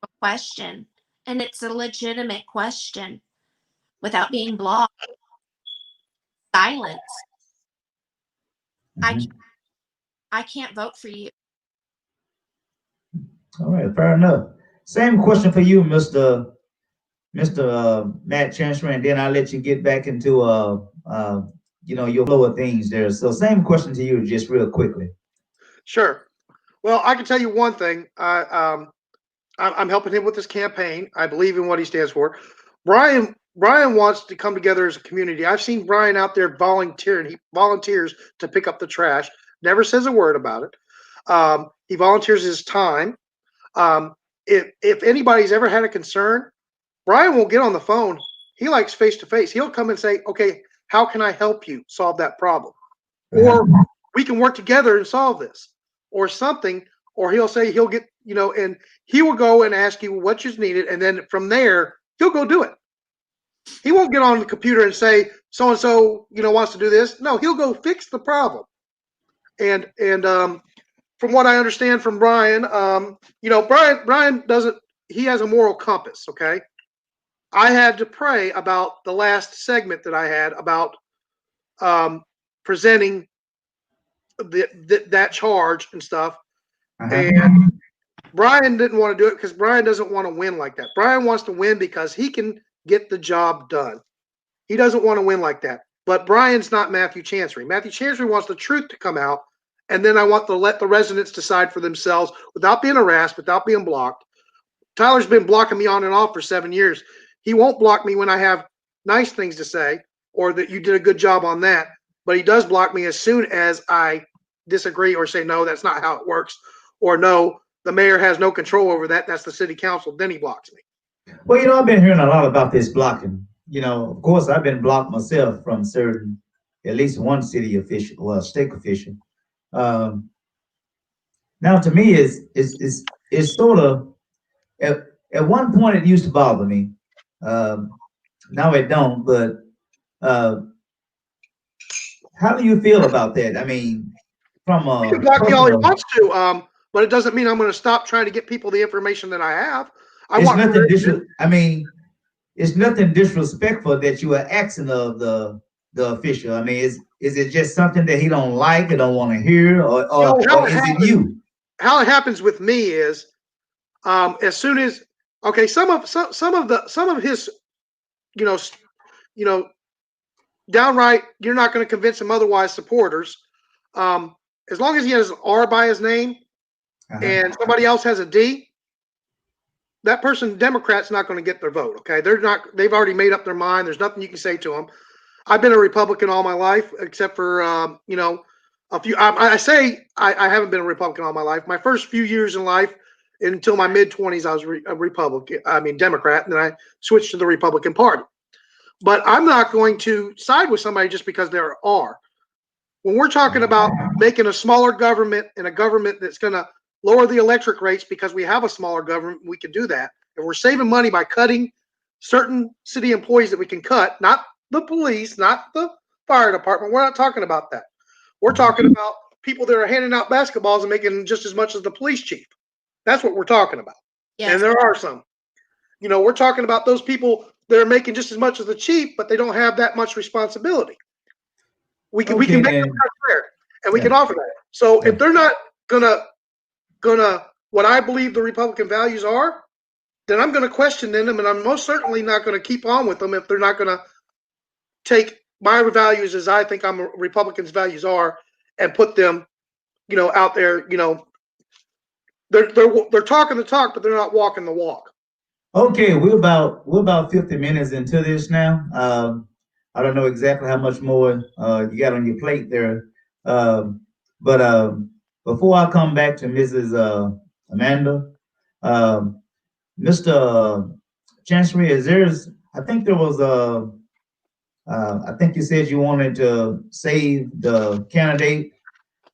a question and it's a legitimate question without being blocked, silence, I Mhm. I can't vote for you. All right, fair enough. Same question for you, Mr. Matt Chancellor, and then I'll let you get back into your flow of things there. So same question to you, just real quickly. Sure. Well, I can tell you one thing. I'm helping him with his campaign. I believe in what he stands for. Brian wants to come together as a community. I've seen Brian out there volunteering. He volunteers to pick up the trash. Never says a word about it. He volunteers his time. If anybody's ever had a concern, Brian won't get on the phone. He likes face to face. He'll come and say, "Okay, how can I help you solve that problem?" Uh-huh. Or we can work together and solve this, or something. Or he'll say he'll get, and he will go and ask you what is needed, and then from there he'll go do it. He won't get on the computer and say so and so, wants to do this. No, he'll go fix the problem. And from what I understand from Brian, Brian doesn't. He has a moral compass. Okay, I had to pray about the last segment that I had about presenting that charge and stuff. Uh-huh. And Brian didn't want to do it because Brian doesn't want to win like that. Brian wants to win because he can get the job done. He doesn't want to win like that. But Brian's not Matthew Chancery. Matthew Chancery wants the truth to come out, and then I want to let the residents decide for themselves without being harassed, without being blocked. Tyler's been blocking me on and off for 7 years. He won't block me when I have nice things to say or that you did a good job on that, but he does block me as soon as I disagree or say, no, that's not how it works, or no, the mayor has no control over that. That's the city council. Then he blocks me. Well, I've been hearing a lot about this blocking. Of course, I've been blocked myself from certain, at least one city official, well, state official. Um, Now, to me, it's sort of at one point it used to bother me. Now it don't. But uh, how do you feel about that? I mean, from He can a block me all he personal, wants to, but it doesn't mean I'm going to stop trying to get people the information that I have. I it's want. nothing I mean, it's nothing disrespectful that you are asking of the official. I mean, is it just something that he don't like or don't want to hear, or is it you? How it happens with me is, as soon as some of his, you know, you know, downright, you're not going to convince him otherwise supporters. As long as he has an R by his name and somebody else has a D, that person, Democrat's not going to get their vote. Okay, they've already made up their mind. There's nothing you can say to them. I've been a Republican all my life, except for a few. I haven't been a Republican all my life. My first few years in life, until my mid-20s, I was a Republican. I mean Democrat, and then I switched to the Republican Party. But I'm not going to side with somebody just because there are. When we're talking about making a smaller government and a government that's going to lower the electric rates because we have a smaller government, we can do that. If we're saving money by cutting certain city employees that we can cut, not the police, not the fire department. We're not talking about that. We're talking about people that are handing out basketballs and making just as much as the police chief. That's what we're talking about. Yes. And there are some. We're talking about those people that are making just as much as the chief, but they don't have that much responsibility. We can make them fair, and we can offer that. So if they're not gonna what I believe the Republican values are, then I'm going to question them, and I'm most certainly not going to keep on with them if they're not going to take my values as I think I'm a Republican's values are and put them, out there. They're talking the talk, but they're not walking the walk. Okay, we're about 50 minutes into this now. I don't know exactly how much more you got on your plate there, but before I come back to Mrs. Amanda, Mr. Chancery, I think there was I think you said you wanted to save the candidate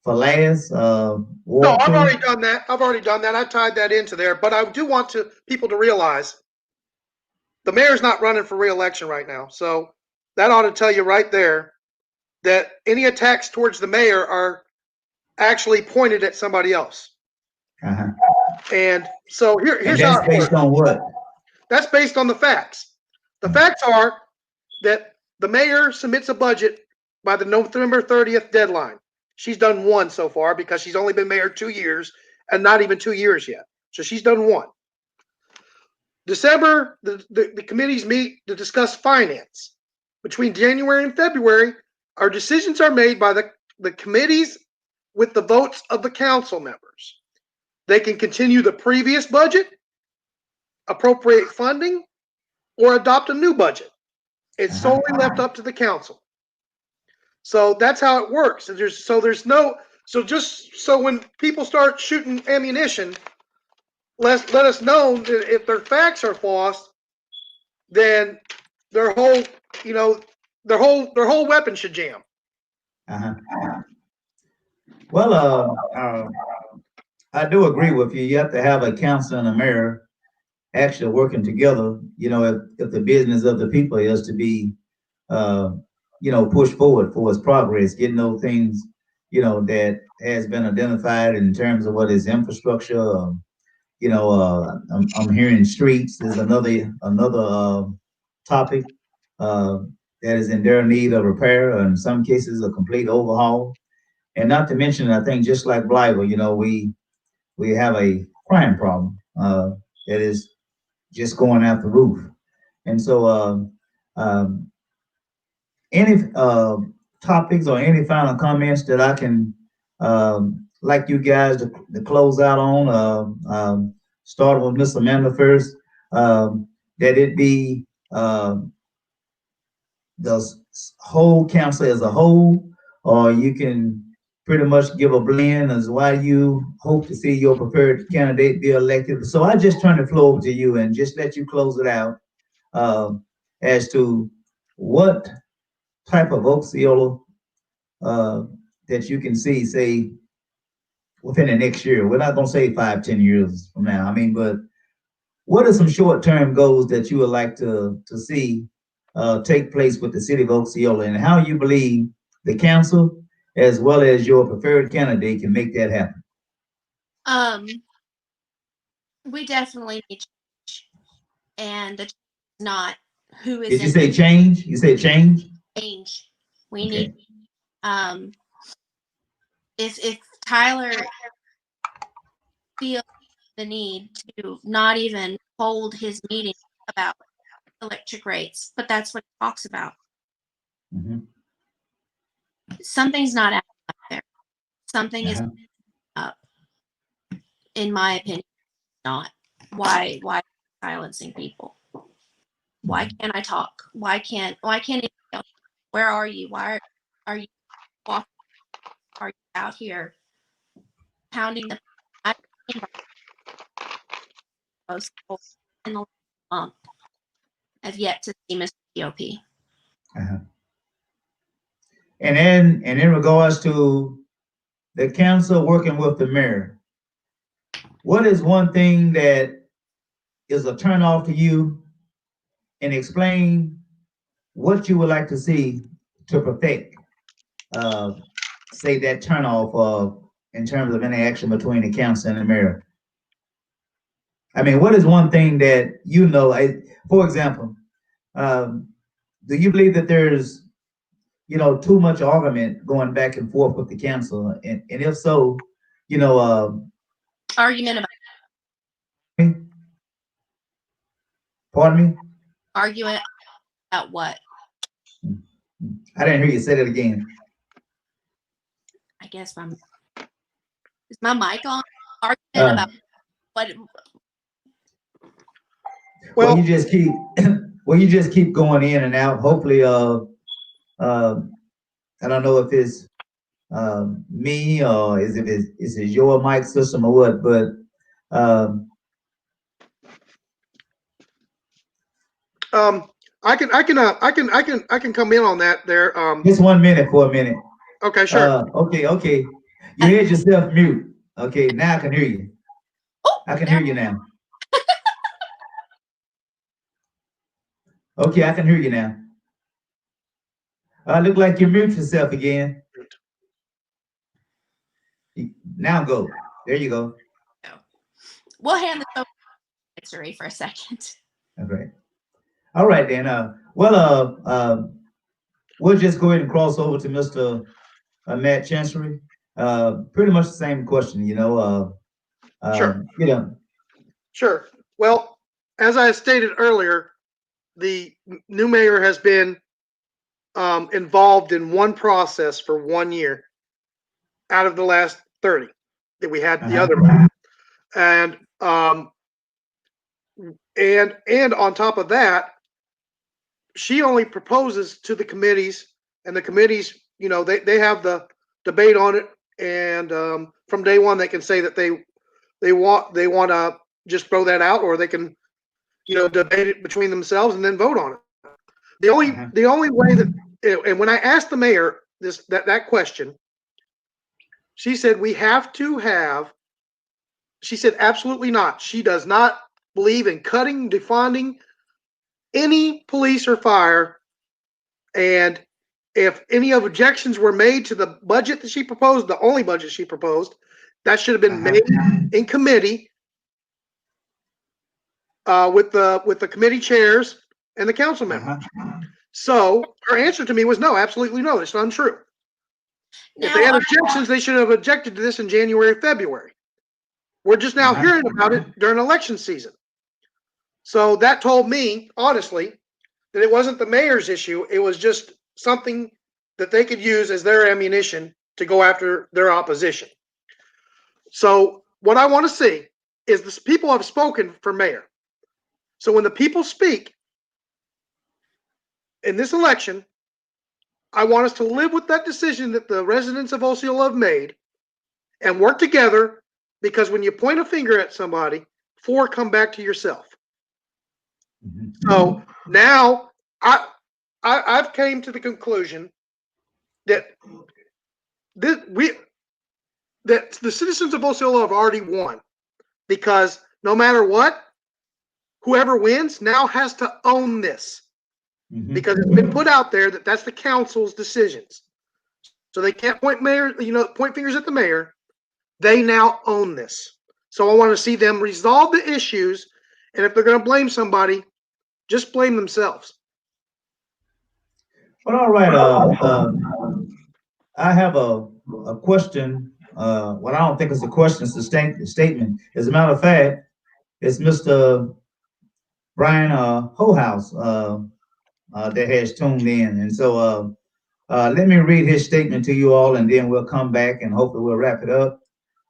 for last, No, I've walkthrough. already done that. I tied that into there, but I do want people to realize the mayor's not running for re-election right now. So that ought to tell you right there that any attacks towards the mayor are actually pointed at somebody else. Uh-huh. And so And here's how that's it based works. on what? That's based on the facts. The facts are that the mayor submits a budget by the November 30th deadline. She's done one so far because she's only been mayor 2 years and not even 2 years yet. So she's done one. December, the committees meet to discuss finance. Between January and February, our decisions are made by the committees with the votes of the council members. They can continue the previous budget, appropriate funding, or adopt a new budget. It's solely left up to the council. So that's how it works. So when people start shooting ammunition, let us know that if their facts are false, then their whole weapon should jam. Uh-huh. Well, I do agree with you. You have to have a council and a mayor actually working together. You know, if the business of the people is to be, pushed forward for its progress, getting those things, that has been identified in terms of what is infrastructure. I'm hearing streets is another topic that is in their need of repair, or in some cases a complete overhaul. And not to mention, I think just like Blythe, we have a crime problem that is just going out the roof. And so, any topics or any final comments that I can like you guys to close out on, starting with Miss Amanda first, that it be the whole council as a whole, or you can pretty much give a blend as why you hope to see your preferred candidate be elected. So I just turn the floor over to you and just let you close it out as to what type of Osceola that you can see, say, within the next year. We're not going to say 5, 10 years from now. I mean, but what are some short-term goals that you would like to see take place with the city of Osceola, and how you believe the council as well as your preferred candidate can make that happen? We definitely need change, and the not who is. Did you say change? You said change? Change. We need. If Tyler feels the need to not even hold his meeting about electric rates, but that's what he talks about. Mm-hmm. Something's not out there. Something is up. In my opinion, not. Why silencing people? Why can't I talk? Why can't where are you? Why are you walking? Are you out here pounding the most in the month? I've yet to see Mr. GOP. And in regards to the council working with the mayor, what is one thing that is a turnoff to you, and explain what you would like to see to perfect, say, that turnoff in terms of interaction between the council and the mayor? I mean, what is one thing that for example, do you believe that there's too much argument going back and forth with the council, and if so, argument about pardon me? Argument about what? I didn't hear you say that again. I guess is my mic on? Argument about what? Well, you just keep going in and out. Hopefully, I don't know if it's me or is it your mic system or what, but I can come in on that there. Just 1 minute for a minute. Okay, sure. Okay. You had yourself mute. Okay, now I can hear you. Oh, I can hear you now. Okay, I can hear you now. Look like you mute yourself again. Now go. There you go. We'll hand this over to Ray for a second. Okay. All right then. We'll just go ahead and cross over to Mr. Matt Chancery. Pretty much the same question, Sure. You know. Sure. Well, as I stated earlier, the new mayor has been involved in one process for 1 year out of the last 30 that we had the other mayor. And on top of that, she only proposes to the committees, and the committees, they have the debate on it, and from day one they can say that they want to just throw that out, or they can debate it between themselves and then vote on it. The only way that, and when I asked the mayor that question, she said we have to have. She said absolutely not. She does not believe in cutting, defunding any police or fire, and if any objections were made to the budget that she proposed, the only budget she proposed, that should have been made in committee with the committee chairs and the council members. So her answer to me was no, absolutely no, it's untrue. If they had objections, they should have objected to this in January, February. We're just now hearing about it during election season. So that told me, honestly, that it wasn't the mayor's issue. It was just something that they could use as their ammunition to go after their opposition. So what I want to see is this: people have spoken for mayor. So when the people speak in this election, I want us to live with that decision that the residents of Osceola have made and work together, because when you point a finger at somebody, 4 come back to yourself. So now I've came to the conclusion that the citizens of Osceola have already won, because no matter what, whoever wins now has to own this, because it's been put out there that that's the council's decisions. So they can't point fingers at the mayor. They now own this. So I want to see them resolve the issues, and if they're going to blame somebody, just blame themselves. But all right, I have a question. Well, I don't think it's a question, it's a statement. As a matter of fact, it's Mr. Brian Hohouse that has tuned in. And so let me read his statement to you all, and then we'll come back and hopefully we'll wrap it up.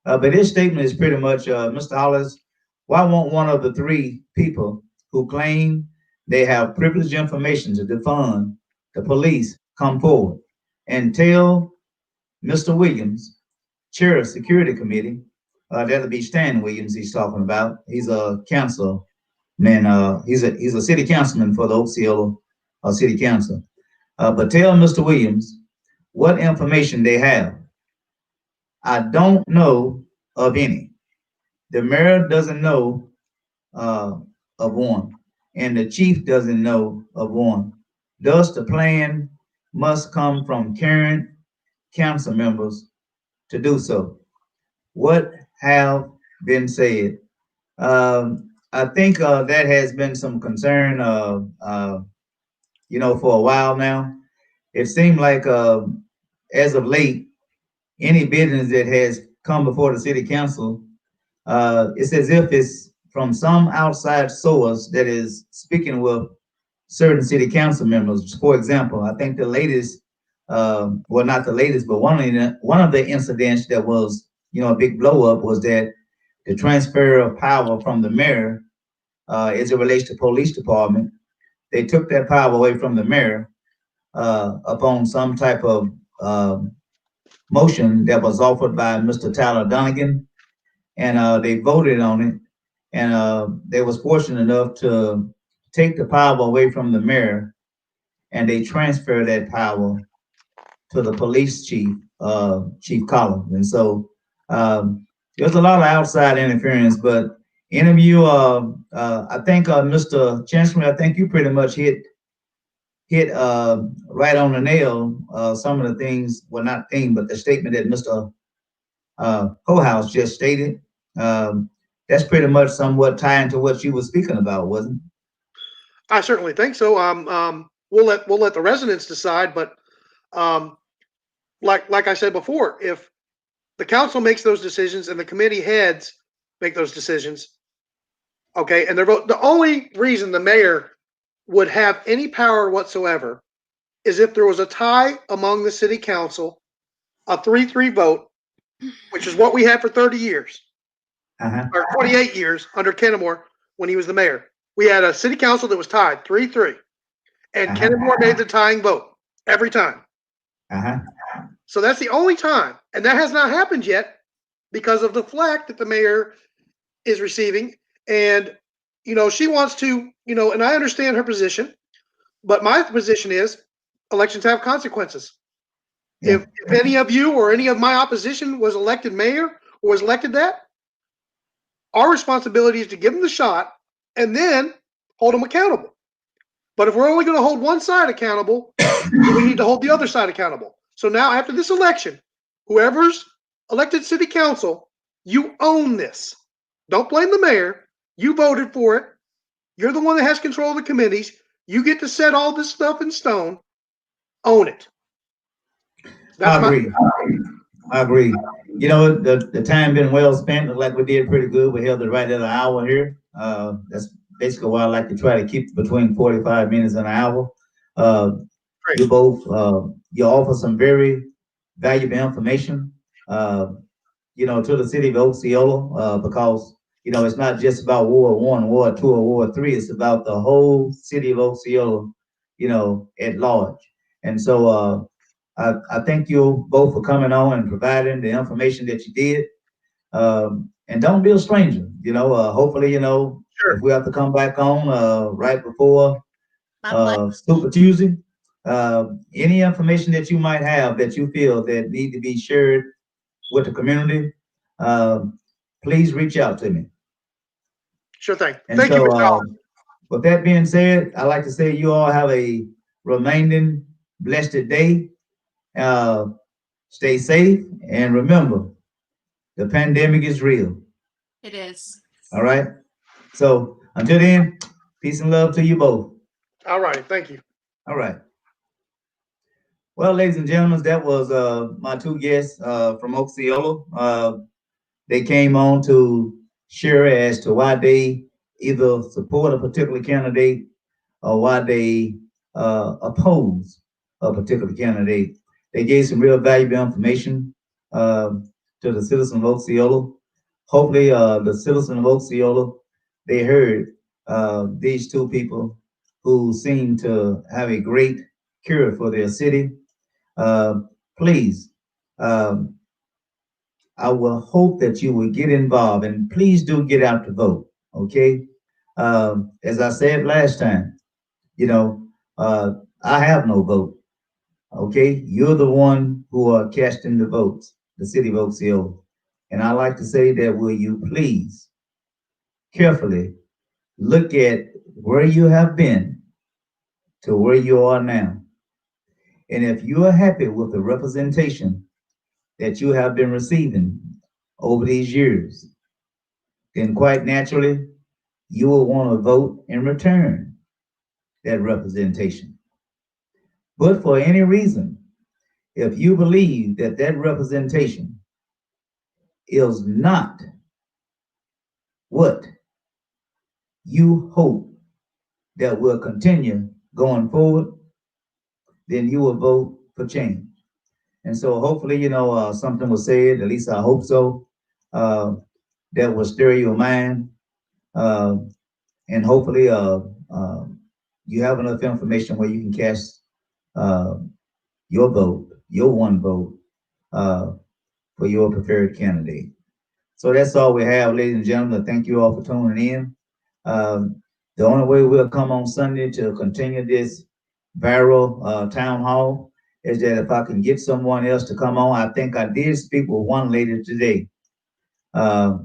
But his statement is pretty much, Mr. Hollis, why won't one of the 3 people who claim they have privileged information to defund the police come forward and tell Mr. Williams, chair of security committee, that'll be Stan Williams he's talking about. He's a councilman, he's a city councilman for the Osceola City Council. But tell Mr. Williams what information they have. I don't know of any. The mayor doesn't know of one, and the chief doesn't know of one. Thus, the plan must come from current council members to do so. What have been said? I think that has been some concern, for a while now. It seemed like as of late, any business that has come before the city council, it's as if it's from some outside source that is speaking with certain city council members. For example, I think the latest, well, not the latest, but one of the incidents that was, a big blow up was that the transfer of power from the mayor, as it relates to police department, they took that power away from the mayor upon some type of motion that was offered by Mr. Tyler Donegan, and they voted on it, and they was fortunate enough to take the power away from the mayor and they transfer that power to the police chief, Chief Collins. And so there's a lot of outside interference, but any of you, I think, Mr. Chancellor, I think you pretty much hit right on the nail some of the things, well, not thing, but the statement that Mr. House just stated. That's pretty much somewhat tying to what you were speaking about, wasn't it? I certainly think so. We'll let the residents decide, but like I said before, if the council makes those decisions and the committee heads make those decisions, okay, and the only reason the mayor would have any power whatsoever is if there was a tie among the city council, a 3-3 vote, which is what we had for 30 years, or 28 years under Kennemore when he was the mayor. We had a city council that was tied 3-3, and Kennemore made the tying vote every time. So that's the only time, and that has not happened yet because of the flack that the mayor is receiving. And she wants to, and I understand her position, but my position is elections have consequences. Yeah. If any of you or any of my opposition was elected mayor or was elected that, our responsibility is to give them the shot and then hold them accountable. But if we're only going to hold one side accountable, we need to hold the other side accountable. So now after this election, whoever's elected city council, you own this. Don't blame the mayor. You voted for it. You're the one that has control of the committees. You get to set all this stuff in stone. Own it. I agree. The time been well spent. Look like we did pretty good. We held it right at an hour here. That's basically why I like to try to keep between 45 minutes and an hour. You both, you offer some very valuable information, to the city of Osceola, because, it's not just about Ward 1, Ward 2, or Ward 3. It's about the whole city of Osceola, at large. And so, I thank you both for coming on and providing the information that you did. And don't be a stranger, hopefully, if we have to come back on right before Super Tuesday, any information that you might have that you feel that need to be shared with the community, please reach out to me. Sure thing. And Thank you, Mr. Hall. With that being said, I'd like to say you all have a remaining blessed day. Stay safe, and remember, the pandemic is real. It is. All right. So until then, peace and love to you both. All right. Thank you. All right. Well, ladies and gentlemen, that was my two guests from Osceola. They came on to share as to why they either support a particular candidate or why they oppose a particular candidate. They gave some real valuable information to the citizens of Osceola. Hopefully, the citizens of Osceola, they heard these two people who seem to have a great cure for their city. Please, I will hope that you will get involved, and please do get out to vote. Okay. As I said last time, I have no vote. Okay, you're the one who are casting the votes, the city of Osceola. And I like to say that, will you please carefully look at where you have been to where you are now. And if you are happy with the representation that you have been receiving over these years, then quite naturally, you will want to vote in return that representation. But for any reason, if you believe that that representation is not what you hope that will continue going forward, then you will vote for change. And so hopefully, something was said, at least I hope so, that will stir your mind. And hopefully you have enough information where you can cast your vote, your one vote, for your preferred candidate. So that's all we have, ladies and gentlemen. Thank you all for tuning in. The only way we'll come on Sunday to continue this viral town hall is that if I can get someone else to come on. I think I did speak with one lady today, uh,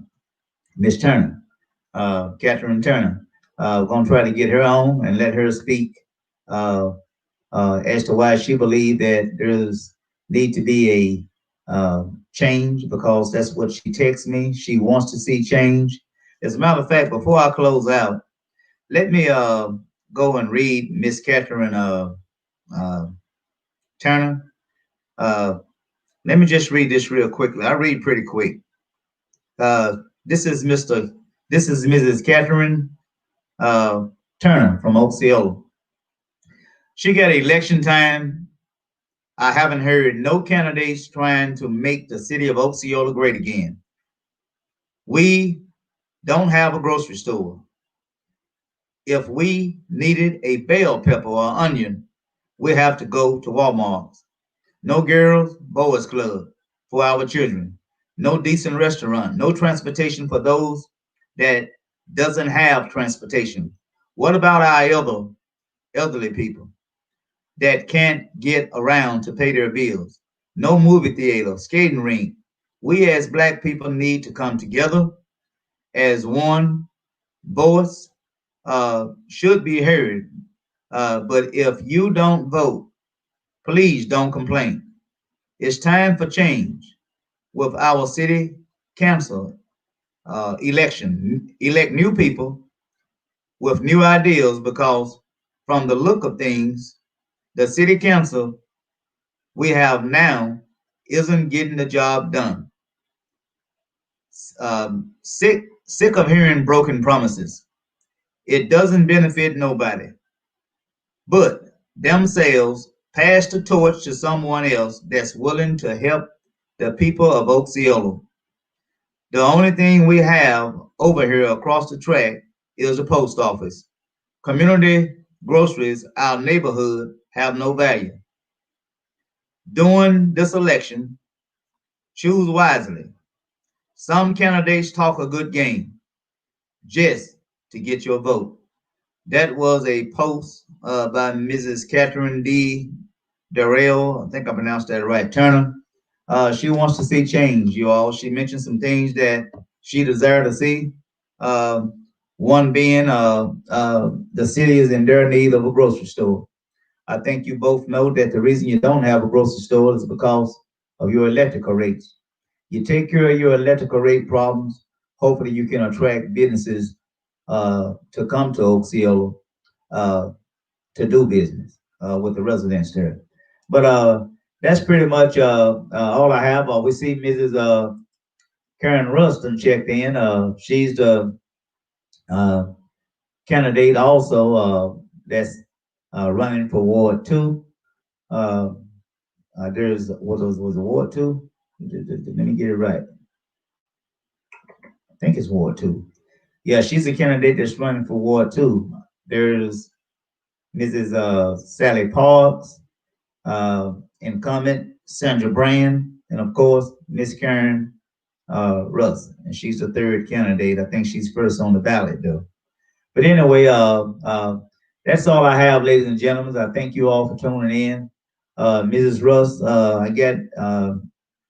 Miss Turner, Catherine Turner. We're gonna try to get her on and let her speak uh, as to why she believed that there's need to be a change, because that's what she texts me. She wants to see change. As a matter of fact, before I close out, let me go and read Miss Catherine uh, Turner. Uh, Let me just read this real quickly. I read pretty quick. Uh, this is Mr. This is Mrs. Catherine uh, Turner from Osceola. She got election time. I haven't heard no candidates trying to make the city of Osceola great again. We don't have a grocery store. If we needed a bell pepper or onion, we have to go to Walmart. No girls, boys club for our children. No decent restaurant. No transportation for those that doesn't have transportation. What about our elderly people that can't get around to pay their bills? No movie theater, skating rink. We as black people need to come together as one voice should be heard. But if you don't vote, please don't complain. It's time for change with our city council election. Elect new people with new ideas, because from the look of things, the city council we have now isn't getting the job done. Sick of hearing broken promises. It doesn't benefit nobody but themselves. Pass the torch to someone else that's willing to help the people of Osceola. The only thing we have over here across the track is the post office. Community groceries, our neighborhood, have no value. During this election, choose wisely. Some candidates talk a good game just to get your vote. That was a post by Mrs. Catherine D. Darrell. I think I pronounced that right. Turner. She wants to see change, you all. She mentioned some things that she desired to see. Uh, One being the city is in dire need of a grocery store. I think you both know that the reason you don't have a grocery store is because of your electrical rates. You take care of your electrical rate problems, hopefully you can attract businesses to come to Osceola uh, to do business with the residents there. But that's pretty much all I have. We see Mrs. Karen Ruston checked in. She's the uh, candidate also that's running for Ward 2. Uh, there's was a Ward 2? Let me get it right. I think it's Ward 2. Yeah, she's a candidate that's running for Ward 2. There's Mrs. Sally Parks, incumbent Sandra Brand, and of course, Miss Karen Russ. And she's the third candidate. I think she's first on the ballot, though. But anyway, that's all I have, ladies and gentlemen. I thank you all for tuning in. Mrs. Russ, I got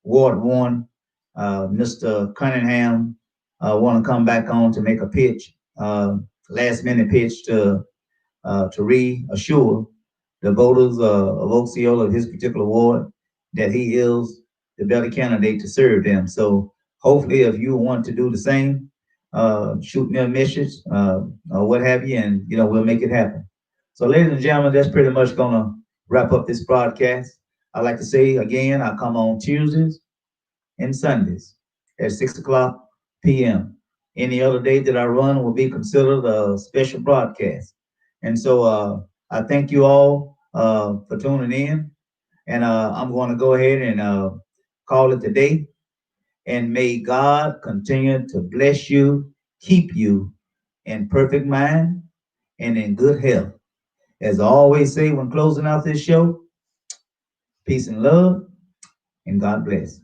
Ward 1, Mr. Cunningham, want to come back on to make a pitch, last minute pitch to reassure the voters of Osceola of his particular ward that he is the better candidate to serve them. So hopefully, if you want to do the same, shoot me a message or what have you, and we'll make it happen. So, ladies and gentlemen, that's pretty much gonna wrap up this broadcast. I'd like to say again, I come on Tuesdays and Sundays at 6 o'clock p.m. Any other day that I run will be considered a special broadcast. And so I thank you all for tuning in. And I'm going to go ahead and call it the day. And may God continue to bless you, keep you in perfect mind and in good health. As I always say when closing out this show, peace and love, and God bless.